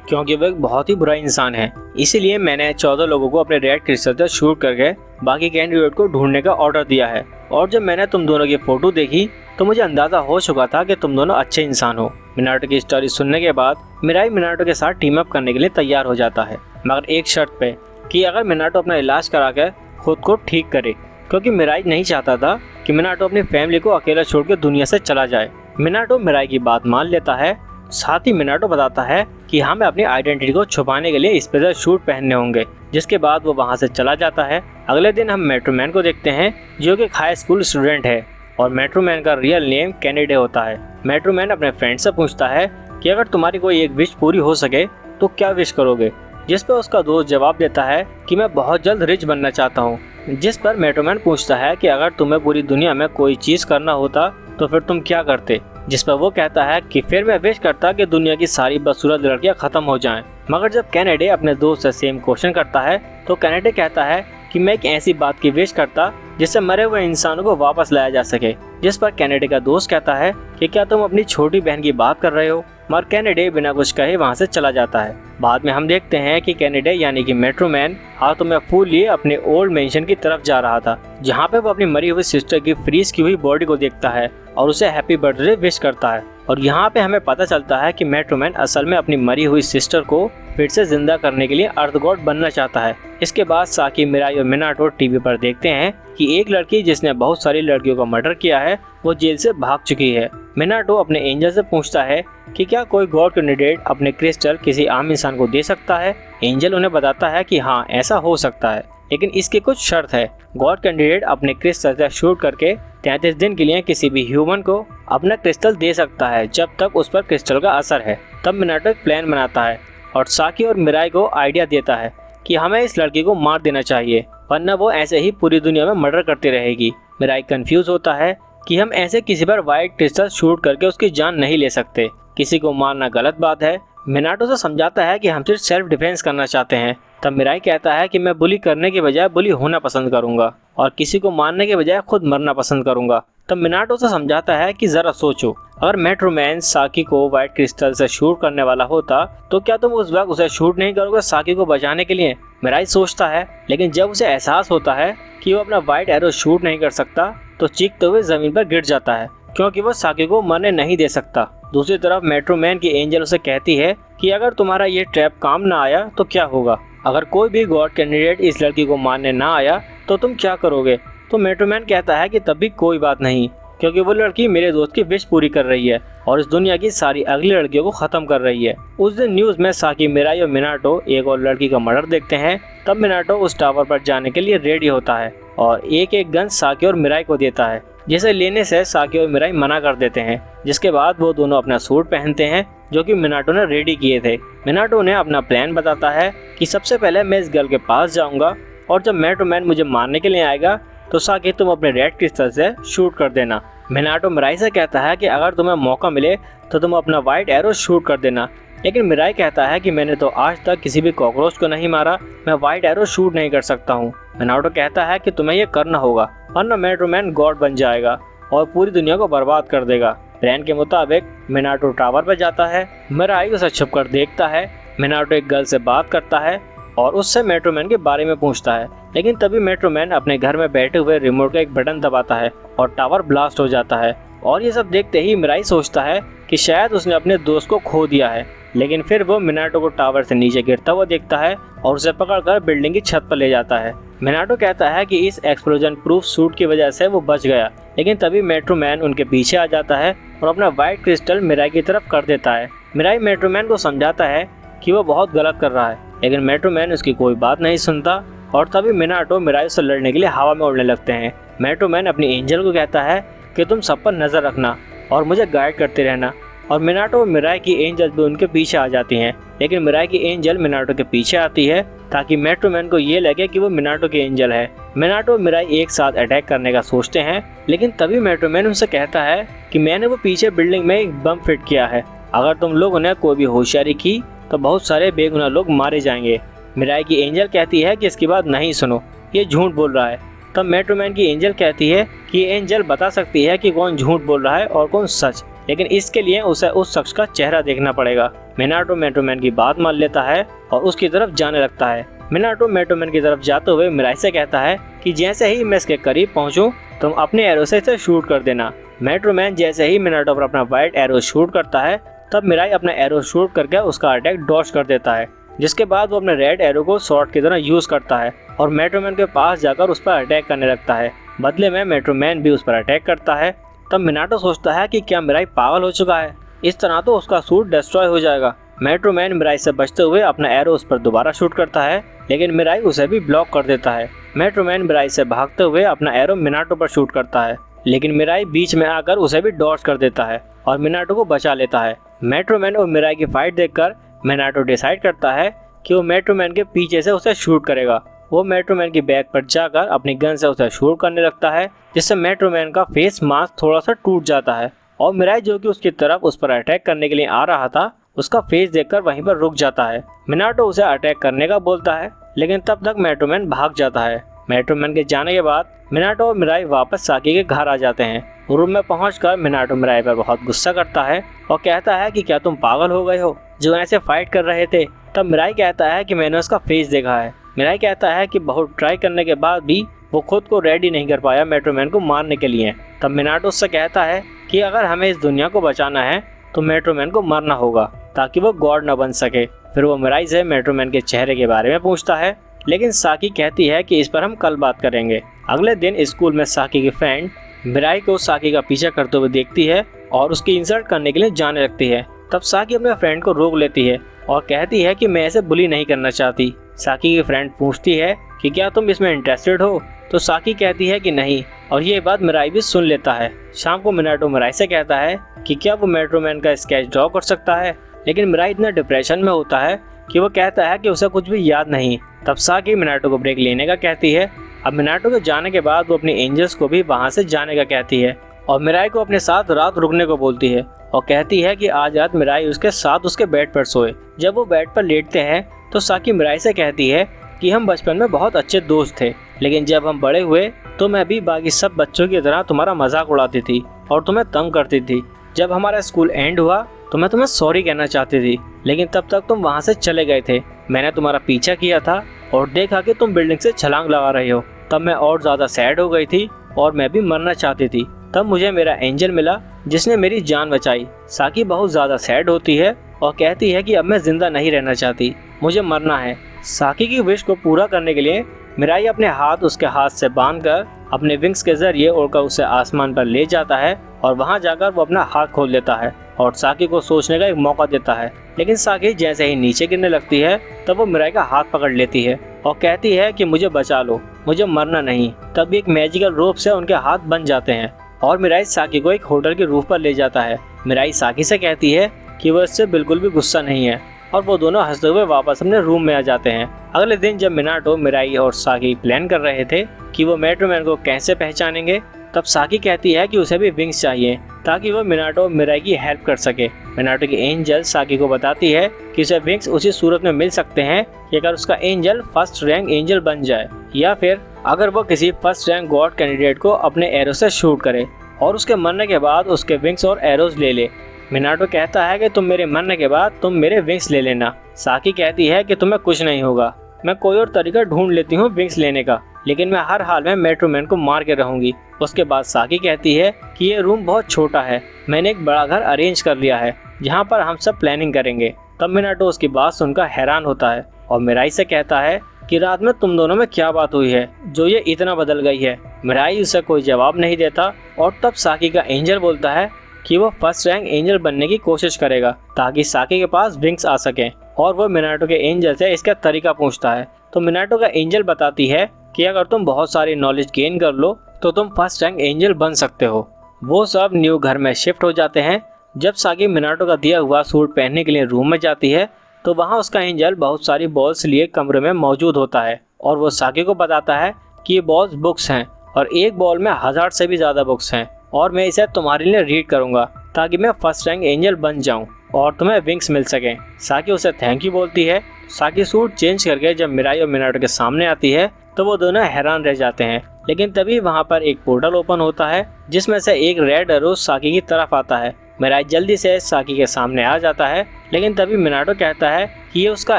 क्योंकि वो एक बहुत ही बुरा इंसान है। इसीलिए मैंने 14 लोगों को अपने रेड क्रिस्टल से शूट करके बाकी कैंडिडेट को ढूंढने का ऑर्डर दिया है। और जब मैंने तुम दोनों की फ़ोटो देखी तो मुझे अंदाज़ा हो चुका था कि तुम दोनों अच्छे इंसान हो। मिनाटो की स्टोरी सुनने के बाद मिराई मिनाटो के साथ टीम अप करने के लिए तैयार हो जाता है। मगर एक शर्त पे कि अगर मिनाटो अपना इलाज करा कर खुद को ठीक करे, क्योंकि मिराई नहीं चाहता था कि मिनाटो अपनी फैमिली को अकेला छोड़ के दुनिया से चला जाए। मिनाटो मिराई की बात मान लेता है। साथ ही मिनाटो बताता है कि हमें अपनी आइडेंटिटी को छुपाने के लिए स्पेशल शूट पहनने होंगे, जिसके बाद वो वहाँ से चला जाता है। अगले दिन हम मेट्रोमैन को देखते हैं जो कि एक हाई स्कूल स्टूडेंट है और मेट्रोमैन का रियल नेम कैनेडे होता है। मेट्रोमैन अपने फ्रेंड से पूछता है कि अगर तुम्हारी कोई एक विश पूरी हो सके तो क्या विश करोगे, जिस पर उसका दोस्त जवाब देता है कि मैं बहुत जल्द रिच बनना चाहता हूँ। जिस पर मेट्रोमैन पूछता है कि अगर तुम्हें पूरी दुनिया में कोई चीज़ करना होता तो फिर तुम क्या करते, जिस पर वो कहता है कि फिर मैं विश करता कि दुनिया की सारी बदसूरत लड़कियां खत्म हो जाएं। मगर जब कैनेडे अपने दोस्त से सेम क्वेश्चन करता है तो कैनेडे कहता है कि मैं एक ऐसी बात की विश करता जिससे मरे हुए इंसानों को वापस लाया जा सके। जिस पर कैनेडे का दोस्त कहता है कि क्या तुम अपनी छोटी बहन की बात कर रहे हो। मगर कैनेडे बिना कुछ कहे वहाँ से चला जाता है। बाद में हम देखते हैं कि कैनेडे यानी कि मेट्रोमैन हाथों में फूल लिए अपने ओल्ड मेंशन की तरफ जा रहा था, जहाँ पे वो अपनी मरी हुई सिस्टर की फ्रीज की हुई बॉडी को देखता है और उसे हैप्पी बर्थडे विश करता है। और यहाँ पे हमें पता चलता है कि मेट्रोमैन असल में अपनी मरी हुई सिस्टर को फिर से जिंदा करने के लिए अर्थ गॉड बनना चाहता है। इसके बाद साकी, मिराई और मिनाटो टीवी पर देखते हैं कि एक लड़की जिसने बहुत सारी लड़कियों का मर्डर किया है वो जेल से भाग चुकी है। मिनाटो अपने एंजल से पूछता है कि क्या कोई गॉड कैंडिडेट अपने क्रिस्टल किसी आम इंसान को दे सकता है। एंजल उन्हें बताता है कि हाँ, ऐसा हो सकता है, लेकिन इसकी कुछ शर्त है। गॉड कैंडिडेट अपने क्रिस्टल से शूट करके 33 दिन के लिए किसी भी ह्यूमन को अपना क्रिस्टल दे सकता है जब तक उस पर क्रिस्टल का असर है। तब मिनाटो एक प्लान बनाता है और साकी और मिराई को आइडिया देता है कि हमें इस लड़की को मार देना चाहिए, वरना वो ऐसे ही पूरी दुनिया में मर्डर करती रहेगी। मिराई कंफ्यूज होता है कि हम ऐसे किसी पर वाइट क्रिस्टल शूट करके उसकी जान नहीं ले सकते, किसी को मारना गलत बात है। मिनाटो से समझाता है कि हम सिर्फ सेल्फ डिफेंस करना चाहते हैं। तब मिराई कहता है कि मैं बुली करने के बजाय बुली होना पसंद करूंगा और किसी को मारने के बजाय खुद मरना पसंद करूंगा। तब मिनाटो से समझाता है कि जरा सोचो, अगर मेट्रोमैन साकी को व्हाइट क्रिस्टल से शूट करने वाला होता तो क्या तुम उस वक्त उसे शूट नहीं करोगे साकी को बचाने के लिए। मिराई सोचता है, लेकिन जब उसे एहसास होता है कि वो अपना व्हाइट एरो शूट नहीं कर सकता तो चीखते हुए जमीन पर गिर जाता है, क्योंकि वो साकी को मरने नहीं दे सकता। दूसरी तरफ मेट्रोमैन की एंजल उसे कहती है कि अगर तुम्हारा ये ट्रैप काम ना आया तो क्या होगा, अगर कोई भी गॉड कैंडिडेट इस लड़की को मारने ना आया तो तुम क्या करोगे। तो मेट्रोमैन कहता है कि तब भी कोई बात नहीं, क्योंकि वो लड़की मेरे दोस्त की विश पूरी कर रही है और इस दुनिया की सारी अगली लड़कियों को खत्म कर रही है। उस दिन न्यूज में साकी, मिराई और मिनाटो एक और लड़की का मर्डर देखते हैं। तब मिनाटो उस टावर पर जाने के लिए रेडी होता है और एक एक गन साकी और मिराई को देता है, जिसे लेने से साकी और मिराई मना कर देते हैं। जिसके बाद वो दोनों अपना सूट पहनते हैं जो कि मिनाटो ने रेडी किए थे। मिनाटो ने अपना प्लान बताता है कि सबसे पहले मैं इस गर्ल के पास जाऊंगा और जब मेट्रोमैन मुझे मारने के लिए आएगा तो साकी तुम अपने रेड क्रिस्टल से शूट कर देना। मिनाटो मिराई से कहता है कि अगर तुम्हें मौका मिले तो तुम अपना व्हाइट एरो शूट कर देना, लेकिन मिराई कहता है कि मैंने तो आज तक किसी भी कॉकरोच को नहीं मारा, मैं व्हाइट एरो शूट नहीं कर सकता हूँ। मिनाटो कहता है कि तुम्हें यह करना होगा वरना मेट्रोमैन गॉड बन जाएगा और पूरी दुनिया को बर्बाद कर देगा। प्लान के मुताबिक मिनाटो टावर पर जाता है, मिराई उसे छुपकर देखता है। मिनाटो एक गर्ल से बात करता है और उससे मेट्रोमैन के बारे में पूछता है, लेकिन तभी मेट्रोमैन अपने घर में बैठे हुए रिमोट का एक बटन दबाता है और टावर ब्लास्ट हो जाता है। और ये सब देखते ही मिराई सोचता है कि शायद उसने अपने दोस्त को खो दिया है, लेकिन फिर वो मिनाटो को टावर से नीचे गिरता हुआ देखता है और उसे पकड़कर बिल्डिंग की छत पर ले जाता है। मिनाटो कहता है कि इस एक्सप्लोजन प्रूफ सूट की वजह से वो बच गया, लेकिन तभी मेट्रोमैन उनके पीछे आ जाता है और अपना व्हाइट क्रिस्टल मिराई की तरफ कर देता है। मिराई मेट्रोमैन को समझाता है कि वो बहुत गलत कर रहा है, लेकिन मेट्रोमैन उसकी कोई बात नहीं सुनता और तभी मिनाटो मिराई से लड़ने के लिए हवा में उड़ने लगते हैं। मेट्रोमैन अपनी एंजल को कहता है कि तुम सब पर नजर रखना और मुझे गाइड करते रहना, और मिनाटो और मिराई की एंजल भी उनके पीछे आ जाती हैं, लेकिन मिराई की एंजल मिनाटो के पीछे आती है ताकि मेट्रोमैन को ये लगे कि वो मिनाटो की एंजल है। मिनाटो और मिराई एक साथ अटैक करने का सोचते हैं, लेकिन तभी मेट्रोमैन उनसे कहता है कि मैंने वो पीछे बिल्डिंग में एक बम फिट किया है, अगर तुम लोगों ने कोई भी होशियारी की तो बहुत सारे बेगुनाह लोग मारे जाएंगे। मिराई की एंजल कहती है कि इसकी बात नहीं सुनो, ये झूठ बोल रहा है। तब मेट्रोमैन की एंजल कहती है कि एंजल बता सकती है कि कौन झूठ बोल रहा है और कौन सच, लेकिन इसके लिए उसे उस शख्स का चेहरा देखना पड़ेगा। मिनाटो मेट्रोमैन की बात मान लेता है और उसकी तरफ जाने लगता है। मिनाटो मेट्रोमैन की तरफ जाते हुए मिराई से कहता है कि जैसे ही मैं इसके करीब पहुंचूं तुम अपने एरो से इसे शूट कर देना। मेट्रोमैन जैसे ही मिनाटो पर अपना व्हाइट एरो शूट करता है तब मिराई अपना एरो शूट करके उसका अटैक डॉज कर देता है। जिसके बाद वो अपने रेड एरो को शॉर्ट की तरह यूज करता है और मेट्रोमैन के पास जाकर उस पर अटैक करने लगता है। बदले में मेट्रोमैन भी उस पर अटैक करता है। तब मिनाटो सोचता है कि क्या मिराई पागल हो चुका है, इस तरह तो उसका सूट डिस्ट्रॉय हो जाएगा। मेट्रोमैन मिराई से बचते हुए अपना एरो उस पर दोबारा शूट करता है, लेकिन मिराई उसे भी ब्लॉक कर देता है। मेट्रोमैन मिराई से भागते हुए अपना एरो मिनाटो पर शूट करता है, लेकिन मिराई बीच में आकर उसे भी डॉज कर देता है और मिनाटो को बचा लेता है। मेट्रोमैन और मिराई की फाइट देखकर मिनाटो डिसाइड करता है कि वो मेट्रोमैन के पीछे से उसे शूट करेगा। वो मेट्रोमैन की बैक पर जाकर अपनी गन से उसे शूट करने लगता है, जिससे मेट्रोमैन का फेस मास्क थोड़ा सा टूट जाता है और मिराई जो कि उसकी तरफ उस पर अटैक करने के लिए आ रहा था, उसका फेस देखकर वहीं पर रुक जाता है। मिनाटो उसे अटैक करने का बोलता है, लेकिन तब तक मेट्रोमैन भाग जाता है। मेट्रोमैन के जाने के बाद मिनाटो और मिराई वापस साकी के घर आ जाते हैं। रूम में पहुंचकर मिनाटो मिराई पर बहुत गुस्सा करता है और कहता है कि क्या तुम पागल हो गए हो जो ऐसे फाइट कर रहे थे। तब मिराई कहता है कि मैंने उसका फेस देखा है। मिराई कहता है कि बहुत ट्राई करने के बाद भी वो खुद को रेडी नहीं कर पाया मेट्रोमैन को मारने के लिए। तब मिनाटो उससे कहता है कि अगर हमें इस दुनिया को बचाना है तो मेट्रोमैन को मरना होगा ताकि वो गॉड न बन सके। फिर वो मिराई से मेट्रोमैन के चेहरे के बारे में पूछता है, लेकिन साकी कहती है कि इस पर हम कल बात करेंगे। अगले दिन स्कूल में साकी की फ्रेंड मिराई को साकी का पीछा करते हुए देखती है और उसकी इंसल्ट करने के लिए जाने लगती है। तब साकी अपने फ्रेंड को रोक लेती है और कहती है कि मैं ऐसे बुली नहीं करना चाहती। साकी की फ्रेंड पूछती है कि क्या तुम इसमें इंटरेस्टेड हो, तो साकी कहती है कि नहीं, और ये बात मिराई भी सुन लेता है। शाम को मिनाटो मिराई से कहता है कि क्या वो मेट्रोमैन का स्केच ड्रॉ कर सकता है, लेकिन मिराई इतना डिप्रेशन में होता है कि वो कहता है कि उसे कुछ भी याद नहीं। तब साकी मिनाटो को ब्रेक लेने का कहती है। अब मिनाटो के जाने के बाद वो अपनी एंजल्स को भी वहाँ से जाने का कहती है और मिराई को अपने साथ रात रुकने को बोलती है और कहती है कि आज रात मिराई उसके साथ उसके बेड पर सोए। जब वो बेड पर लेटते हैं तो साकी मिराई से कहती है कि हम बचपन में बहुत अच्छे दोस्त थे, लेकिन जब हम बड़े हुए तो मैं भी बाकी सब बच्चों की तरह तुम्हारा मजाक उड़ाती थी और तुम्हें तंग करती थी। जब हमारा स्कूल एंड हुआ तो मैं तुम्हें सॉरी कहना चाहती थी, लेकिन तब तक तुम वहाँ से चले गए थे। मैंने तुम्हारा पीछा किया था और देखा कि तुम बिल्डिंग से छलांग लगा रहे हो। तब मैं और ज़्यादा सैड हो गई थी और मैं भी मरना चाहती थी। तब मुझे मेरा एंजल मिला जिसने मेरी जान बचाई। साकी बहुत ज़्यादा सैड होती है और कहती है कि अब मैं जिंदा नहीं रहना चाहती, मुझे मरना है। साकी की विश को पूरा करने के लिए मिराई अपने हाथ उसके हाथ से बांधकर अपने विंग्स के जरिए उड़कर उसे आसमान पर ले जाता है और वहां जाकर वो अपना हाथ खोल देता है और साकी को सोचने का एक मौका देता है। लेकिन साकी जैसे ही नीचे गिरने लगती है तब वो मिराई का हाथ पकड़ लेती है और कहती है कि मुझे बचा लो, मुझे मरना नहीं। तब एक मैजिकल रोप से उनके हाथ बन जाते हैं और मिराई साकी को एक होटल के रूफ पर ले जाता है। मिराई साकी से कहती है कि वो इससे बिल्कुल भी गुस्सा नहीं है और वो दोनों हंसते हुए वापस अपने रूम में आ जाते हैं। अगले दिन जब मिनाटो, मिराई और साकी प्लान कर रहे थे कि वो मेट्रोमैन को कैसे पहचानेंगे, तब साकी कहती है कि उसे भी विंग्स चाहिए ताकि वो मिनाटो और मिराई की हेल्प कर सके। मिनाटो की एंजल साकी को बताती है कि उसे विंग्स उसी सूरत में मिल सकते हैं कि अगर उसका एंजल फर्स्ट रैंक एंजल बन जाए या फिर अगर वो किसी फर्स्ट रैंक गॉड कैंडिडेट को अपने एरो से शूट करे और उसके मरने के बाद उसके विंग्स और एरोज ले ले। मिनाटो कहता है कि तुम मेरे मरने के बाद तुम मेरे विंग्स ले लेना। साकी कहती है कि तुम्हें कुछ नहीं होगा, मैं कोई और तरीका ढूंढ लेती हूँ विंग्स लेने का, लेकिन मैं हर हाल में मेट्रोमैन को मार के रहूंगी। उसके बाद साकी कहती है कि ये रूम बहुत छोटा है, मैंने एक बड़ा घर अरेंज कर लिया है जहाँ पर हम सब प्लानिंग करेंगे। तब मिनाटो उसकी बात सुनकर हैरान होता है और मिराई से कहता है कि रात में तुम दोनों में क्या बात हुई है जो ये इतना बदल गई है। मिराई उसे कोई जवाब नहीं देता और तब साकी का एंजल बोलता है कि वो फर्स्ट रैंक एंजल बनने की कोशिश करेगा ताकि साकी के पास विंग्स आ सकें, और वो मिनाटो के एंजल से इसका तरीका पूछता है। तो मिनाटो का एंजल बताती है कि अगर तुम बहुत सारी नॉलेज गेन कर लो तो तुम फर्स्ट रैंक एंजल बन सकते हो। वो सब न्यू घर में शिफ्ट हो जाते हैं। जब साकी मिनाटो का दिया हुआ सूट पहनने के लिए रूम में जाती है तो वहाँ उसका एंजल बहुत सारी बॉल्स लिए कमरे में मौजूद होता है और वो साकी को बताता है कि ये बॉल्स बुक्स हैं और एक बॉल में 1000 से भी ज़्यादा बुक्स हैं और मैं इसे तुम्हारे लिए रीड करूँगा ताकि मैं फर्स्ट रैंक एंजल बन जाऊँ और तुम्हें विंग्स मिल सकें। साकी उसे थैंक यू बोलती है। साकी सूट चेंज करके जब मिराई और मिनाटो के सामने आती है तो वो दोनों हैरान रह जाते हैं, लेकिन तभी वहाँ पर एक पोर्टल ओपन होता है जिसमें से एक रेड एरो साकी की तरफ आता है। मिराई जल्दी से साकी के सामने आ जाता है, लेकिन तभी मिनाटो कहता है कि ये उसका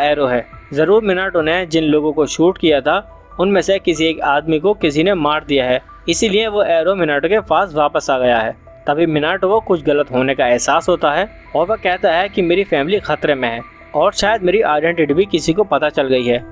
एरो है। ज़रूर मिनाटो ने जिन लोगों को शूट किया था उनमें से किसी एक आदमी को किसी ने मार दिया है, इसीलिए वो एरो मिनाटो के पास वापस आ गया है। तभी मिनाटो को कुछ गलत होने का एहसास होता है और वह कहता है कि मेरी फैमिली खतरे में है और शायद मेरी आइडेंटिटी भी किसी को पता चल गई है।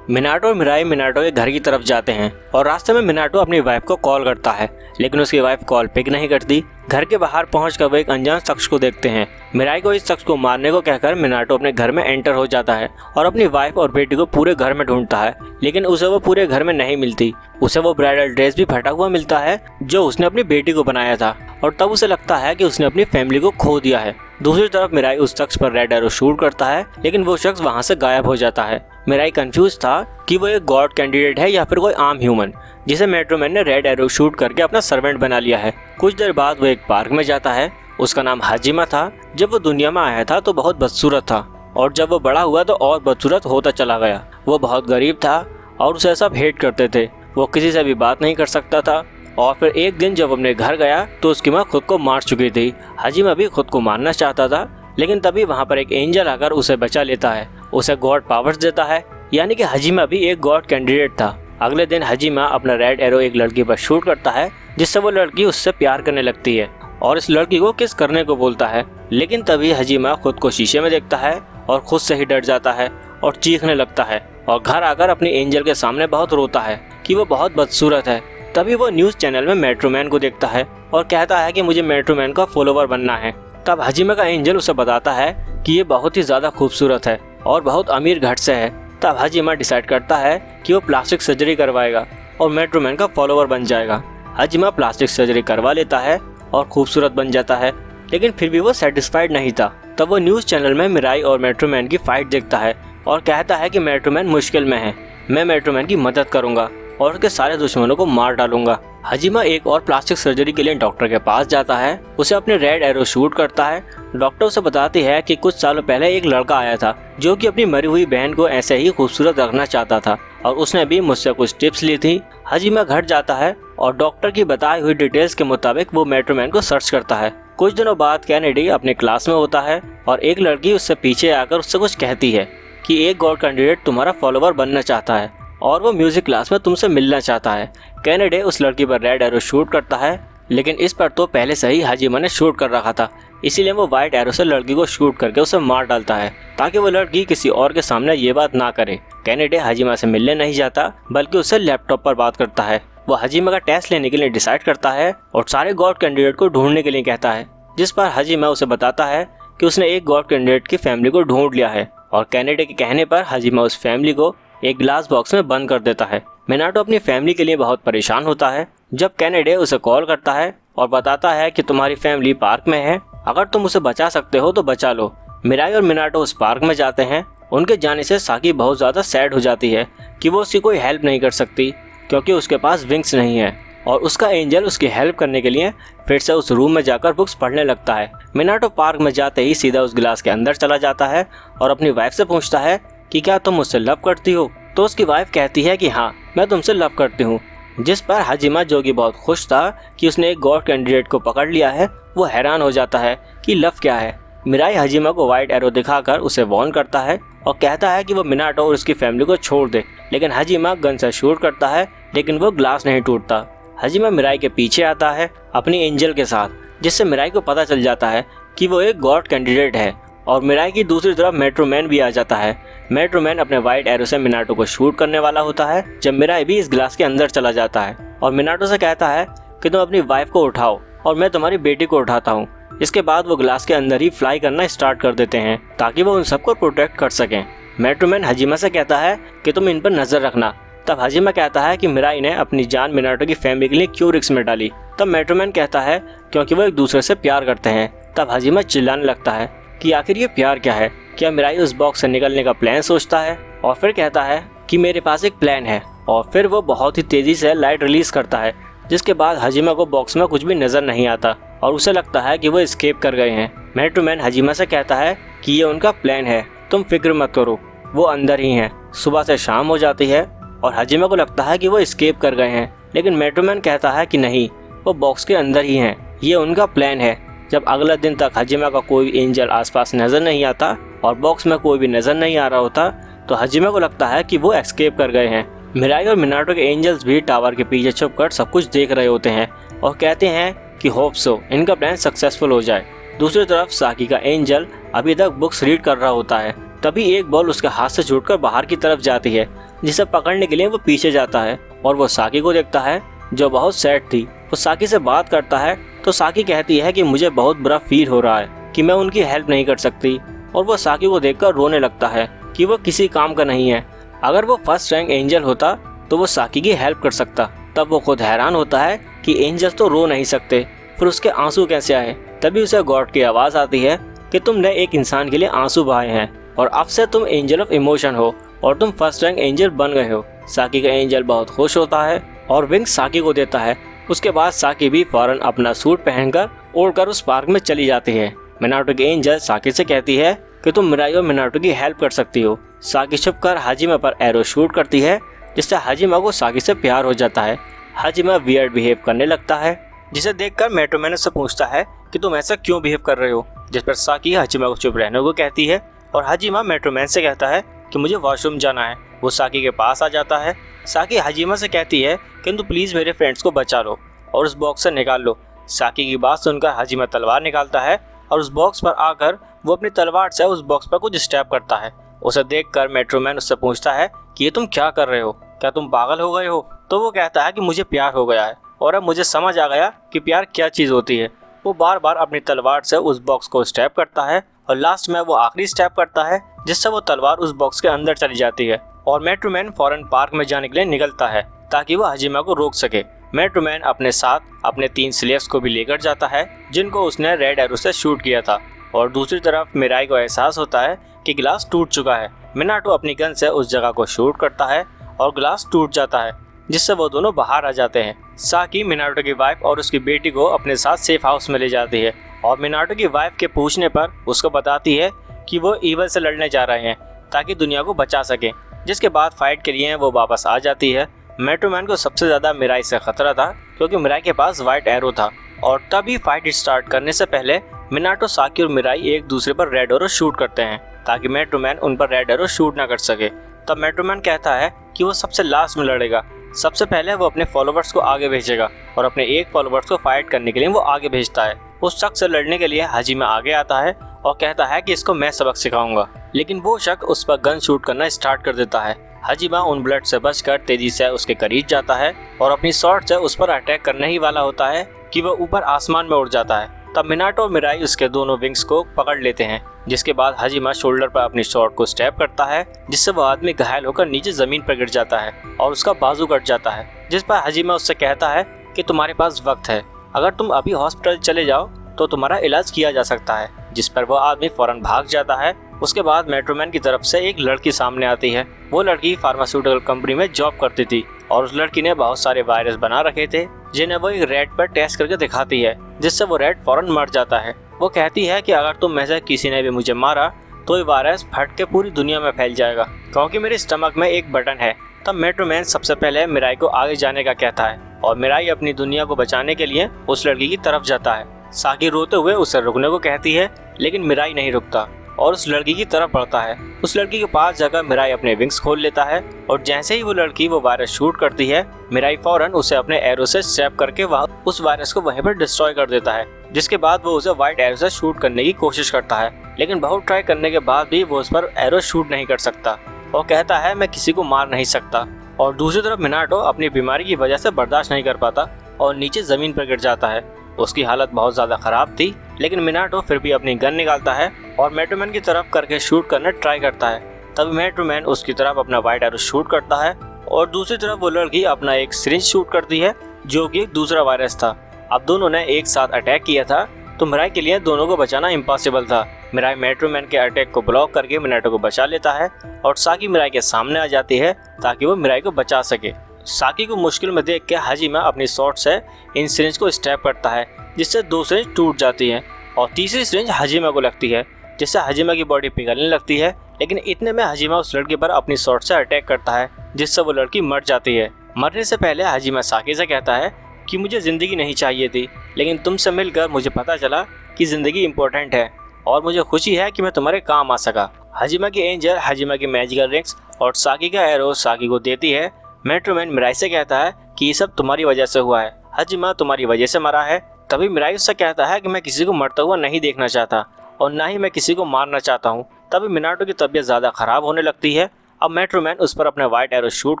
मिनाटो और मिराई मिनाटो के घर की तरफ जाते हैं और रास्ते में मिनाटो अपनी वाइफ को कॉल करता है, लेकिन उसकी वाइफ कॉल पिक नहीं करती। घर के बाहर पहुंचकर वो एक अनजान शख्स को देखते हैं। मिराई को इस शख्स को मारने को कहकर मिनाटो अपने घर में एंटर हो जाता है और अपनी वाइफ और बेटी को पूरे घर में ढूंढता है, लेकिन उसे वो पूरे घर में नहीं मिलती। उसे वो ब्राइडल ड्रेस भी फटा हुआ मिलता है जो उसने अपनी बेटी को बनाया था, और तब उसे लगता है कि उसने अपनी फैमिली को खो दिया है। दूसरी तरफ मिराई उस शख्स पर रेड एरो शूट करता है, लेकिन वो शख्स वहाँ से गायब हो जाता है। मिराई कंफ्यूज था कि वो एक गॉड कैंडिडेट है या फिर कोई आम ह्यूमन जिसे मेट्रोमैन ने रेड एरो शूट करके अपना सर्वेंट बना लिया है। कुछ देर बाद वो एक पार्क में जाता है। उसका नाम हाजिमा था। जब वो दुनिया में आया था तो बहुत बदसूरत था, और जब वो बड़ा हुआ तो और बदसूरत होता चला गया। वो बहुत गरीब था और उसे सब हेट करते थे। वो किसी से भी बात नहीं कर सकता था। और फिर एक दिन जब अपने घर गया तो उसकी माँ खुद को मार चुकी थी। हाजिमा भी खुद को मारना चाहता था, लेकिन तभी वहाँ पर एक एंजल आकर उसे बचा लेता है, उसे गॉड पावर्स देता है, यानी कि हाजिमा भी एक गॉड कैंडिडेट था। अगले दिन हाजिमा अपना रेड एरो एक लड़की पर शूट करता है, जिससे वो लड़की उससे प्यार करने लगती है और इस लड़की को किस करने को बोलता है। लेकिन तभी हाजिमा खुद को शीशे में देखता है और खुद से ही डर जाता है और चीखने लगता है, और घर आकर अपनी एंजल के सामने बहुत रोता है कि वो बहुत बदसूरत है। तभी वो न्यूज़ चैनल में मेट्रोमैन को देखता है और कहता है कि मुझे मेट्रोमैन का फॉलोवर बनना है। तब हाजिमा का एंजल उसे बताता है कि ये बहुत ही ज़्यादा खूबसूरत है और बहुत अमीर घर से है। तब हाजिमा डिसाइड करता है कि वो प्लास्टिक सर्जरी करवाएगा और मेट्रोमैन का फॉलोवर बन जाएगा। हाजिमा प्लास्टिक सर्जरी करवा लेता है और खूबसूरत बन जाता है, लेकिन फिर भी वो सेटिस्फाइड नहीं था। तब वो न्यूज़ चैनल में मिराई और मेट्रोमैन की फाइट देखता है और कहता है कि मेट्रोमैन मुश्किल में है, मैं मेट्रोमैन की मदद करूंगा और उसके सारे दुश्मनों को मार डालूंगा। हाजिमा एक और प्लास्टिक सर्जरी के लिए डॉक्टर के पास जाता है। उसे अपने रेड एरो शूट करता है। डॉक्टर उसे बताती है कि कुछ सालों पहले एक लड़का आया था जो कि अपनी मरी हुई बहन को ऐसे ही खूबसूरत रखना चाहता था, और उसने भी मुझसे कुछ टिप्स ली थी। हाजिमा घर जाता है और डॉक्टर की बताई हुई डिटेल्स के मुताबिक वो मेट्रोमैन को सर्च करता है। कुछ दिनों बाद कैनेडी अपने क्लास में होता है और एक लड़की उससे पीछे आकर उससे कुछ कहती है कि एक गॉड कैंडिडेट तुम्हारा फॉलोवर बनना चाहता है और वो म्यूजिक क्लास में तुमसे मिलना चाहता है। कैनेडी उस लड़की पर रेड एरो शूट करता है, लेकिन इस पर तो पहले से ही हाजिमा ने शूट कर रखा था, इसीलिए वो वाइट एरो से लड़की को शूट करके उसे मार डालता है ताकि वो लड़की किसी और के सामने ये बात ना करे। कैनेडी हाजिमा से मिलने नहीं जाता, बल्कि उससे लैपटॉप पर बात करता है। वो हाजिमा का टेस्ट लेने के लिए डिसाइड करता है और सारे गॉड कैंडिडेट को ढूंढने के लिए कहता है, जिस पर हाजिमा उसे बताता है कि उसने एक गॉड कैंडिडेट की फैमिली को ढूंढ लिया है, और कैनेडी के कहने पर हाजिमा उस फैमिली को एक ग्लास बॉक्स में बंद कर देता है। मिनाटो अपनी फैमिली के लिए बहुत परेशान होता है जब कैनेडी उसे कॉल करता है और बताता है कि तुम्हारी फैमिली पार्क में है, अगर तुम उसे बचा सकते हो तो बचा लो। मिराई और मिनाटो उस पार्क में जाते हैं। उनके जाने से साकी बहुत ज़्यादा सैड हो जाती है कि वो उसकी कोई हेल्प नहीं कर सकती क्योंकि उसके पास विंग्स नहीं है, और उसका एंजल उसकी हेल्प करने के लिए फिर से उस रूम में जाकर बुक्स पढ़ने लगता है। मिनाटो पार्क में जाते ही सीधा उस गिलास के अंदर चला जाता है और अपनी वाइफ से पूछता है कि क्या तुम मुझसे लव करती हो। तो उसकी वाइफ कहती है कि हाँ, मैं तुमसे लव करती हूँ। जिस पर हाजिमा, जो कि बहुत खुश था कि उसने एक गॉड कैंडिडेट को पकड़ लिया है, वो हैरान हो जाता है कि लव क्या है। मिराई हाजिमा को वाइट एरो दिखाकर उसे वार्न करता है और कहता है कि वो मिनाटो और उसकी फैमिली को छोड़ दे, लेकिन हाजिमा गन से शूट करता है, लेकिन वो ग्लास नहीं टूटता। हाजिमा मिराई के पीछे आता है अपनी एंजल के साथ, जिससे मिराई को पता चल जाता है कि वो एक गॉड कैंडिडेट है, और मिराई की दूसरी तरफ मेट्रोमैन भी आ जाता है। मेट्रोमैन अपने वाइट एरो से मिनाटो को शूट करने वाला होता है जब मिराई भी इस ग्लास के अंदर चला जाता है और मिनाटो से कहता है कि तुम अपनी वाइफ को उठाओ और मैं तुम्हारी बेटी को उठाता हूँ। इसके बाद वो ग्लास के अंदर ही फ्लाई करना स्टार्ट कर देते हैं ताकि वो उन सबको प्रोटेक्ट कर सकें। मेट्रोमैन हाजिमा से कहता है कि तुम इन पर नजर रखना। तब हाजिमा कहता है कि मिराई ने अपनी जान मिनाटो की फैमिली के लिए क्यों रिस्क में डाली। तब मेट्रोमैन कहता है क्योंकि वो एक दूसरे से प्यार करते हैं। तब हाजिमा चिल्लाने लगता है कि आखिर ये प्यार क्या है, क्या मिराई उस बॉक्स से निकलने का प्लान सोचता है, और फिर कहता है कि मेरे पास एक प्लान है, और फिर वो बहुत ही तेजी से लाइट रिलीज करता है, जिसके बाद हाजिमा को बॉक्स में कुछ भी नजर नहीं आता और उसे लगता है कि वो एस्केप कर गए हैं। मेट्रोमैन हाजिमा से कहता है कि ये उनका प्लान है, तुम फिक्र मत करो, वो अंदर ही हैं। सुबह से शाम हो जाती है और हाजिमा को लगता है कि वो एस्केप कर गए हैं, लेकिन मेट्रोमैन कहता है कि नहीं, वो बॉक्स के अंदर ही हैं, ये उनका प्लान है। जब अगला दिन तक हाजिमा का कोई एंजल आसपास नजर नहीं आता और बॉक्स में कोई भी नजर नहीं आ रहा होता, तो हाजिमा को लगता है कि वो एस्केप कर गए हैं। मिराई और मिनाटो के एंजल्स भी टावर के पीछे छुपकर सब कुछ देख रहे होते हैं और कहते हैं कि होप सो इनका प्लान सक्सेसफुल हो जाए। दूसरी तरफ साकी का एंजल अभी तक बुक्स रीड कर रहा होता है तभी एक बॉल उसके हाथ से छूटकर बाहर की तरफ जाती है, जिसे पकड़ने के लिए वो पीछे जाता है और वो साकी को देखता है जो बहुत सैड थी। वो साकी से बात करता है तो साकी कहती है कि मुझे बहुत बुरा फील हो रहा है कि मैं उनकी हेल्प नहीं कर सकती, और वो साकी को देखकर रोने लगता है कि वो किसी काम का नहीं है। अगर वो फर्स्ट रैंक एंजल होता तो वो साकी की हेल्प कर सकता। तब वो खुद हैरान होता है कि एंजल तो रो नहीं सकते, फिर उसके आंसू कैसे आए। तभी उसे गॉड की आवाज़ आती है कि तुमने एक इंसान के लिए आंसू बहाए हैं और अब से तुम एंजल ऑफ इमोशन हो और तुम फर्स्ट रैंक एंजल बन गए हो। साकी का एंजल बहुत खुश होता है और विंग्स साकी को देता है। उसके बाद साकी भी फौरन अपना सूट पहनकर उड़कर उस पार्क में चली जाती है। मिनाटो की एंजल साकी से कहती है कि तुम मिराई और मिनाटो की हेल्प कर सकती हो। साकी छुपकर हाजिमा पर एरो शूट करती है, जिससे हाजिमा को साकी से प्यार हो जाता है। हाजिमा वियर्ड बिहेव करने लगता है, जिसे देखकर मेट्रोमैन उससे पूछता है कि तुम ऐसा क्यों बिहेव कर रहे हो, जिस पर साकी हाजिमा को चुप रहने को कहती है और हाजिमा मेट्रोमैन से कहता है कि मुझे वॉशरूम जाना है। वो साकी के पास आ जाता है। साकी हाजिमा से कहती है कि तुम प्लीज़ मेरे फ्रेंड्स को बचा लो और उस बॉक्स से निकाल लो। साकी की बात सुनकर हाजिमा तलवार निकालता है और उस बॉक्स पर आकर वो अपनी तलवार से उस बॉक्स पर कुछ स्टैप करता है। उसे देखकर मेट्रोमैन उससे पूछता है कि ये तुम क्या कर रहे हो, क्या तुम पागल हो गए हो। तो वो कहता है कि मुझे प्यार हो गया है और अब मुझे समझ आ गया कि प्यार क्या चीज़ होती है। वो बार बार अपनी तलवार से उस बॉक्स को स्टैप करता है और लास्ट में वो आखिरी स्टैप करता है, जिससे वो तलवार उस बॉक्स के अंदर चली जाती है और मेट्रोमैन फौरन पार्क में जाने के लिए निकलता है ताकि वो हाजिमा को रोक सके। मेट्रोमैन अपने साथ अपने 3 स्लेव्स को भी लेकर जाता है जिनको उसने रेड एरो से शूट किया था, और दूसरी तरफ मिराई को एहसास होता है कि ग्लास टूट चुका है। मिनाटो अपनी गन से उस जगह को शूट करता है और ग्लास टूट जाता है, जिससे वो दोनों बाहर आ जाते हैं। साकी मिनाटो की वाइफ और उसकी बेटी को अपने साथ सेफ हाउस में ले जाती है और मिनाटो की वाइफ के पूछने पर उसको बताती है कि वो ईवल से लड़ने जा रहे हैं ताकि दुनिया को बचा सके। जिसके बाद फाइट के लिए वो वापस आ जाती है। मेट्रोमैन को सबसे ज़्यादा मिराई से खतरा था क्योंकि मिराई के पास वाइट एरो था, और तभी फाइट स्टार्ट करने से पहले मिनाटो, साकी और मिराई एक दूसरे पर रेड एरो शूट करते हैं ताकि मेट्रोमैन उन पर रेड एरो शूट ना कर सके। तब मेट्रोमैन कहता है कि वो सबसे लास्ट में लड़ेगा। सबसे पहले वो अपने फॉलोवर्स को आगे भेजेगा और अपने एक फॉलोवर्स को फाइट करने के लिए वो आगे भेजता है। उस शख्स से लड़ने के लिए हाजिमा आगे आता है और कहता है कि इसको मैं सबक सिखाऊंगा, लेकिन वो शख्स उस पर गन शूट करना स्टार्ट कर देता है। हाजिमा उन ब्लड से बचकर तेजी से उसके करीब जाता है और अपनी शॉट से उस पर अटैक करने ही वाला होता है कि वह ऊपर आसमान में उड़ जाता है। तब मिनाटो और मिराई उसके दोनों विंग्स को पकड़ लेते हैं, जिसके बाद हाजिमा शोल्डर पर अपनी शॉट को स्टैप करता है, जिससे वो आदमी घायल होकर नीचे जमीन पर गिर जाता है और उसका बाजू कट जाता है। जिस पर हाजिमा उससे कहता है कि तुम्हारे पास वक्त है, अगर तुम अभी हॉस्पिटल चले जाओ तो तुम्हारा इलाज किया जा सकता है। जिस पर वो आदमी फौरन भाग जाता है। उसके बाद मेट्रोमैन की तरफ से एक लड़की सामने आती है। वो लड़की फार्मास्यूटिकल कंपनी में जॉब करती थी और उस लड़की ने बहुत सारे वायरस बना रखे थे जिन्हें वो एक रैट पर टेस्ट करके दिखाती है, जिससे वो रैट फौरन मर जाता है। वो कहती है कि अगर तुम में से किसी ने भी मुझे मारा तो ये वायरस फट के पूरी दुनिया में फैल जाएगा क्योंकि मेरे स्टमक में एक बटन है। तब मेट्रोमैन सबसे पहले मिराई को आगे जाने का कहता है और मिराई अपनी दुनिया को बचाने के लिए उस लड़की की तरफ जाता है। साकी रोते हुए उसे रुकने को कहती है, लेकिन मिराई नहीं रुकता और उस लड़की की तरफ बढ़ता है। उस लड़की के पास जाकर मिराई अपने विंग्स खोल लेता है और जैसे ही वो लड़की वो वायरस शूट करती है, मिराई फौरन उसे अपने एरो से स्टैप करके उस वायरस को वहीं पर डिस्ट्रॉय कर देता है। जिसके बाद वो उसे व्हाइट एरो से शूट करने की कोशिश करता है, लेकिन बहुत ट्राई करने के बाद भी वो उस पर एरो शूट नहीं कर सकता और कहता है मैं किसी को मार नहीं सकता। और दूसरी तरफ मिनाटो अपनी बीमारी की वजह से बर्दाश्त नहीं कर पाता और नीचे जमीन पर गिर जाता है। उसकी हालत बहुत ज़्यादा ख़राब थी, लेकिन मिनाटो फिर भी अपनी गन निकालता है और मेट्रोमैन की तरफ करके शूट करना ट्राई करता है। तभी मेट्रोमैन उसकी तरफ अपना वाइट एरो शूट करता है और दूसरी तरफ वो लड़की अपना एक सिरिंज शूट करती है जो कि एक दूसरा वायरस था। अब दोनों ने एक साथ अटैक किया था तो मिराई के लिए दोनों को बचाना इम्पॉसिबल था। मिराई मेट्रोमैन के अटैक को ब्लॉक करके मिनाटो को बचा लेता है और साकी मिराई के सामने आ जाती है ताकि वो मिराई को बचा सके। साकी को मुश्किल में देख के हाजिमा अपनी शॉट से इन सिरिंज को स्टैप करता है, जिससे 2 सिरिंज टूट जाती हैं और तीसरी सिरिंज हाजिमा को लगती है, जिससे हाजिमा की बॉडी पिघलने लगती है। लेकिन इतने में हाजिमा उस लड़की पर अपनी शॉट से अटैक करता है, जिससे वो लड़की मर जाती है। मरने से पहले हाजिमा साकी से कहता है कि मुझे ज़िंदगी नहीं चाहिए थी, लेकिन तुमसे मिलकर मुझे पता चला कि ज़िंदगी इम्पोर्टेंट है और मुझे खुशी है कि मैं तुम्हारे काम आ सका। हाजिमा की एंजल हाजिमा की मैजिकल रिंग्स और साकी का एरो साकी को देती है। मेट्रोमैन मिराई से कहता है कि ये सब तुम्हारी वजह से हुआ है, हाजिमा तुम्हारी वजह से मरा है। तभी मिराई उससे कहता है कि मैं किसी को मरता हुआ नहीं देखना चाहता और ना ही मैं किसी को मारना चाहता हूँ। तभी मिनाटो की तबीयत ज़्यादा ख़राब होने लगती है। अब मेट्रोमैन उस पर अपने वाइट एरो शूट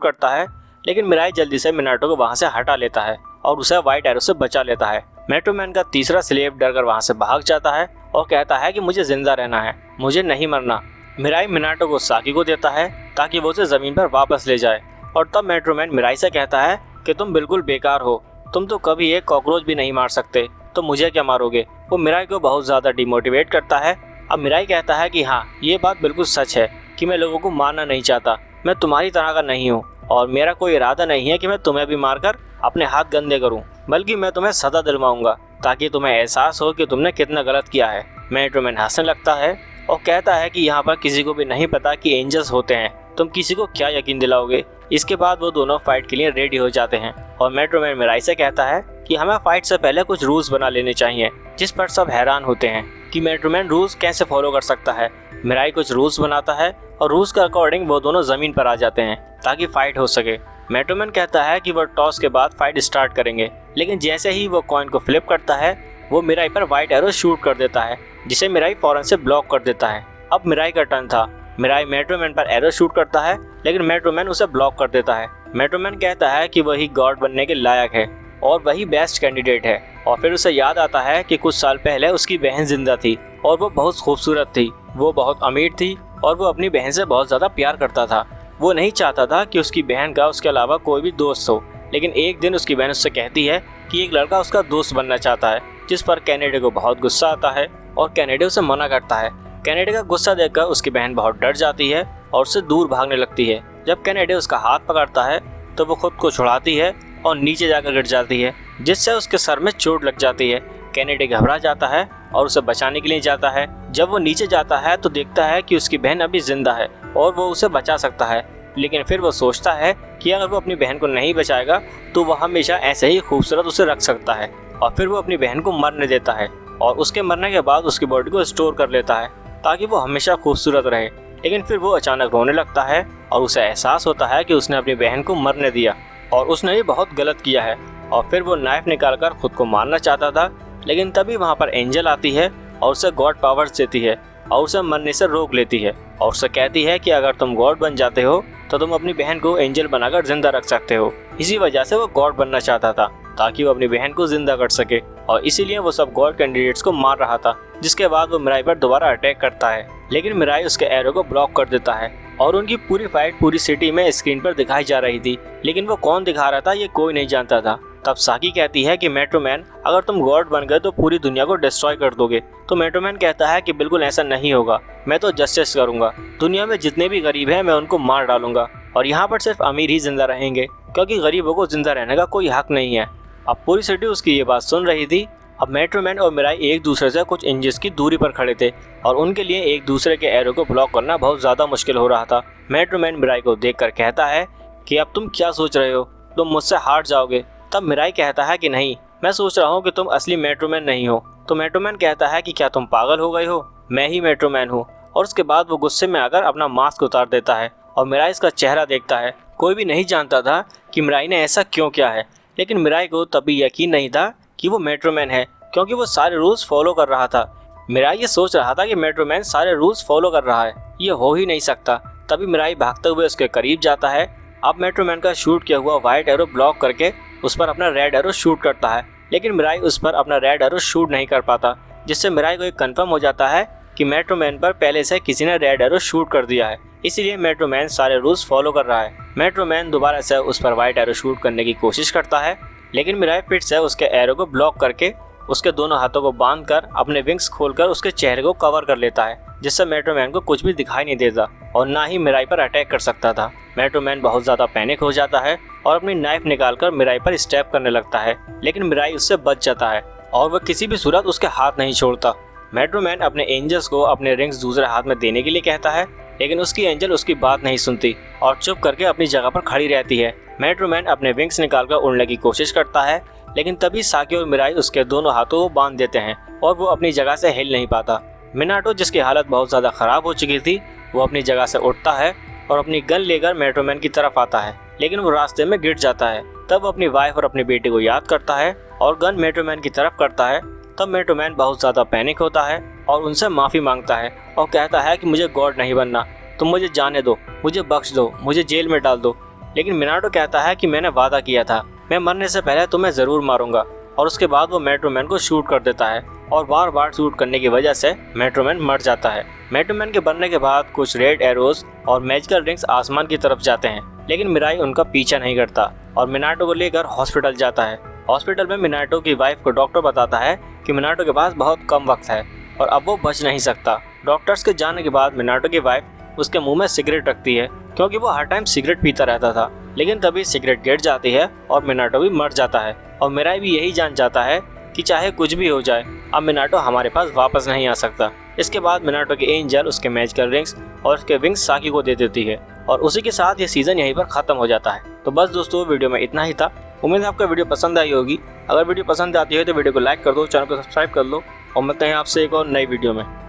करता है, लेकिन मिराई जल्दी से मिनाटो को वहाँ से हटा लेता है और उसे वाइट एरो से बचा लेता है। मेट्रोमैन का तीसरा स्लेव डरकर वहाँ से भाग जाता है और कहता है कि मुझे जिंदा रहना है, मुझे नहीं मरना। मिराई मिनाटो को साकी को देता है ताकि वो उसे ज़मीन पर वापस ले जाए। और तब मेट्रोमैन मिराई से कहता है कि तुम बिल्कुल बेकार हो, तुम तो कभी एक कॉकरोच भी नहीं मार सकते, तो मुझे क्या मारोगे। वो मिराई को बहुत ज़्यादा डिमोटिवेट करता है। अब मिराई कहता है कि हाँ, ये बात बिल्कुल सच है कि मैं लोगों को मारना नहीं चाहता, मैं तुम्हारी तरह का नहीं हूँ और मेरा कोई इरादा नहीं है कि मैं तुम्हें भी मारकर अपने हाथ गंदे करूँ, बल्कि मैं तुम्हें सजा दिलवाऊंगा ताकि तुम्हें एहसास हो कि तुमने कितना गलत किया है। मेट्रोमैन हंसने लगता है और कहता है कि यहाँ पर किसी को भी नहीं पता कि एंजल्स होते हैं, तुम किसी को क्या यकीन दिलाओगे। इसके बाद वो दोनों फाइट के लिए रेडी हो जाते हैं और मेट्रोमैन मिराई से कहता है कि हमें फाइट से पहले कुछ रूल्स बना लेने चाहिए, जिस पर सब हैरान होते हैं कि मेट्रोमैन रूल्स कैसे फॉलो कर सकता है। मिराई कुछ रूल्स बनाता है और रूल्स के अकॉर्डिंग वो दोनों ज़मीन पर आ जाते हैं ताकि फाइट हो सके। मेट्रोमैन कहता है कि वो टॉस के बाद फाइट स्टार्ट करेंगे, लेकिन जैसे ही वो कॉइन को फ्लिप करता है वो मिराई पर वाइट एरो शूट कर देता है, जिसे मिराई फौरन से ब्लॉक कर देता है। अब मिराई का टर्न था। मिराई मेट्रोमैन पर एरो शूट करता है, लेकिन मेट्रोमैन उसे ब्लॉक कर देता है। मेट्रोमैन कहता है कि वही गॉड बनने के लायक है और वही बेस्ट कैंडिडेट है। और फिर उसे याद आता है कि कुछ साल पहले उसकी बहन जिंदा थी और वो बहुत खूबसूरत थी, वो बहुत अमीर थी और वो अपनी बहन से बहुत ज़्यादा प्यार करता था। वो नहीं चाहता था कि उसकी बहन का उसके अलावा कोई भी दोस्त हो, लेकिन एक दिन उसकी बहन उससे कहती है कि एक लड़का उसका दोस्त बनना चाहता है, जिस पर कैनेडे को बहुत गुस्सा आता है और कैनेडे उसे मना करता है। कैनेडे का गुस्सा देखकर उसकी बहन बहुत डर जाती है और उससे दूर भागने लगती है। जब कैनेडे उसका हाथ पकड़ता है तो वो खुद को छुड़ाती है और नीचे जाकर गिर जाती है, जिससे उसके सर में चोट लग जाती है। कैनेडे घबरा जाता है और उसे बचाने के लिए जाता है। जब वो नीचे जाता है तो देखता है कि उसकी बहन अभी जिंदा है और वो उसे बचा सकता है, लेकिन फिर वो सोचता है कि अगर वो अपनी बहन को नहीं बचाएगा तो वह हमेशा ऐसे ही खूबसूरत उसे रख सकता है। और फिर वो अपनी बहन को मरने देता है और उसके मरने के बाद उसकी बॉडी को स्टोर कर लेता है ताकि वो हमेशा खूबसूरत रहे। लेकिन फिर वो अचानक रोने लगता है और उसे एहसास होता है कि उसने अपनी बहन को मरने दिया और उसने ये बहुत गलत किया है। और फिर वो नाइफ निकालकर खुद को मारना चाहता था, लेकिन तभी वहाँ पर एंजल आती है और उसे गॉड पावर्स देती है और उसे मरने से रोक लेती है और उसे कहती है कि अगर तुम गॉड बन जाते हो तो तुम अपनी बहन को एंजल बनाकर जिंदा रख सकते हो। इसी वजह से वो गॉड बनना चाहता था ताकि वो अपनी बहन को जिंदा कर सके और इसीलिए वो सब गॉड कैंडिडेट्स को मार रहा था। जिसके बाद वो मिराई पर दोबारा अटैक करता है, लेकिन मिराई उसके एरो को ब्लॉक कर देता है और उनकी पूरी फाइट पूरी सिटी में स्क्रीन पर दिखाई जा रही थी, लेकिन वो कौन दिखा रहा था ये कोई नहीं जानता था। तब साकी कहती है कि मेट्रोमैन, अगर तुम गॉड बन गए तो पूरी दुनिया को डिस्ट्रॉय कर दोगे। तो मेट्रोमैन कहता है कि बिल्कुल ऐसा नहीं होगा, मैं तो जस्टिस करूंगा, दुनिया में जितने भी गरीब हैं मैं उनको मार डालूंगा और यहाँ पर सिर्फ अमीर ही जिंदा रहेंगे, क्योंकि गरीबों को जिंदा रहने का कोई हक नहीं है। अब पूरी सिटी उसकी ये बात सुन रही थी। अब मेट्रोमैन और मिराई एक दूसरे से कुछ इंचेस की दूरी पर खड़े थे और उनके लिए एक दूसरे के एरो को ब्लॉक करना बहुत ज़्यादा मुश्किल हो रहा था। मेट्रोमैन मिराई को देखकर कहता है कि अब तुम क्या सोच रहे हो, तुम मुझसे हार जाओगे। तब मिराई कहता है कि नहीं, मैं सोच रहा हूँ कि तुम असली मेट्रोमैन नहीं हो। तो मेट्रोमैन कहता है कि क्या तुम पागल हो गए हो, मैं ही मेट्रोमैन हूँ। और उसके बाद वो गुस्से में आकर अपना मास्क उतार देता है और मिराई इसका चेहरा देखता है। कोई भी नहीं जानता था कि मिराई ने ऐसा क्यों किया है, लेकिन मिराई को तभी यकीन नहीं था कि वो मेट्रोमैन है, क्योंकि वो सारे रूल्स फॉलो कर रहा था। मिराई ये सोच रहा था कि मेट्रोमैन सारे रूल्स फॉलो कर रहा है, ये हो ही नहीं सकता। तभी मिराई भागते हुए उसके करीब जाता है। अब मेट्रोमैन का शूट किया हुआ वाइट एरो ब्लॉक करके उस पर अपना रेड एरो शूट करता है, लेकिन मिराई उस पर अपना रेड एरो शूट नहीं कर पाता, जिससे मिराई को एक कंफर्म हो जाता है कि मेट्रोमैन पर पहले से किसी ने रेड एरो शूट कर दिया है, इसीलिए मेट्रोमैन सारे रूल्स फॉलो कर रहा है। मेट्रोमैन दोबारा से उस पर वाइट एरो शूट करने की कोशिश करता है, लेकिन मिराई फिर से उसके एरो को ब्लॉक करके उसके दोनों हाथों को बांधकर अपने विंग्स खोलकर उसके चेहरे को कवर कर लेता है, जिससे मेट्रोमैन को कुछ भी दिखाई नहीं देता और ना ही मिराई पर अटैक कर सकता था। मेट्रोमैन बहुत ज़्यादा पैनिक हो जाता है और अपनी नाइफ निकालकर मिराई पर स्टैब करने लगता है, लेकिन मिराई उससे बच जाता है और वह किसी भी सूरत उसके हाथ नहीं छोड़ता। मेट्रोमैन अपने एंजल्स को अपने रिंग्स दूसरे हाथ में देने के लिए कहता है, लेकिन उसकी एंजल उसकी बात नहीं सुनती और चुप करके अपनी जगह पर खड़ी रहती है। मेट्रोमैन अपने विंग्स निकालकर उड़ने की कोशिश करता है, लेकिन तभी साकी और मिराई उसके दोनों हाथों को बांध देते हैं और वो अपनी जगह से हिल नहीं पाता। मिनाटो, जिसकी हालत बहुत ज़्यादा ख़राब हो चुकी थी, वो अपनी जगह से उठता है और अपनी गन लेकर मेट्रोमैन की तरफ आता है, लेकिन वो रास्ते में गिर जाता है। तब अपनी वाइफ और अपनी बेटी को याद करता है और गन मेट्रोमैन की तरफ करता है। तब मेट्रो मैन बहुत ज़्यादा पैनिक होता है और उनसे माफ़ी मांगता है और कहता है कि मुझे गॉड नहीं बनना, तुम मुझे जाने दो, मुझे बख्श दो, मुझे जेल में डाल दो। लेकिन मिनाटो कहता है कि मैंने वादा किया था, मैं मरने से पहले तुम्हें ज़रूर मारूंगा। और उसके बाद वो मेट्रो मैन को शूट कर देता है और बार बार शूट करने की वजह से मेट्रो मैन मर जाता है। मेट्रो मैन के बनने के बाद कुछ रेड एरोज और मैजिकल रिंग्स आसमान की तरफ जाते हैं, लेकिन मिराई उनका पीछा नहीं करता और मिनाटो को लेकर हॉस्पिटल जाता है। हॉस्पिटल में मिनाटो की वाइफ को डॉक्टर बताता है कि मिनाटो के पास बहुत कम वक्त है और अब वो बच नहीं सकता। डॉक्टर्स के जाने के बाद मिनाटो की वाइफ उसके मुंह में सिगरेट रखती है क्योंकि वो हर टाइम सिगरेट पीता रहता था, लेकिन तभी सिगरेट गिर जाती है और मिनाटो भी मर जाता है। और मिराई भी यही जान जाता है कि चाहे कुछ भी हो जाए, अब मिनाटो हमारे पास वापस नहीं आ सकता। इसके बाद मिनाटो के एंजल उसके मैजिकल रिंग्स और उसके विंग्स साकी को दे देती है और उसी के साथ ये सीज़न यहीं पर ख़त्म हो जाता है। तो बस दोस्तों, वीडियो में इतना ही था। उम्मीद है आपको वीडियो पसंद आई होगी। अगर वीडियो पसंद आती है तो वीडियो को लाइक कर दो, चैनल को सब्सक्राइब कर लो और मिलते हैं आपसे एक और नई वीडियो में।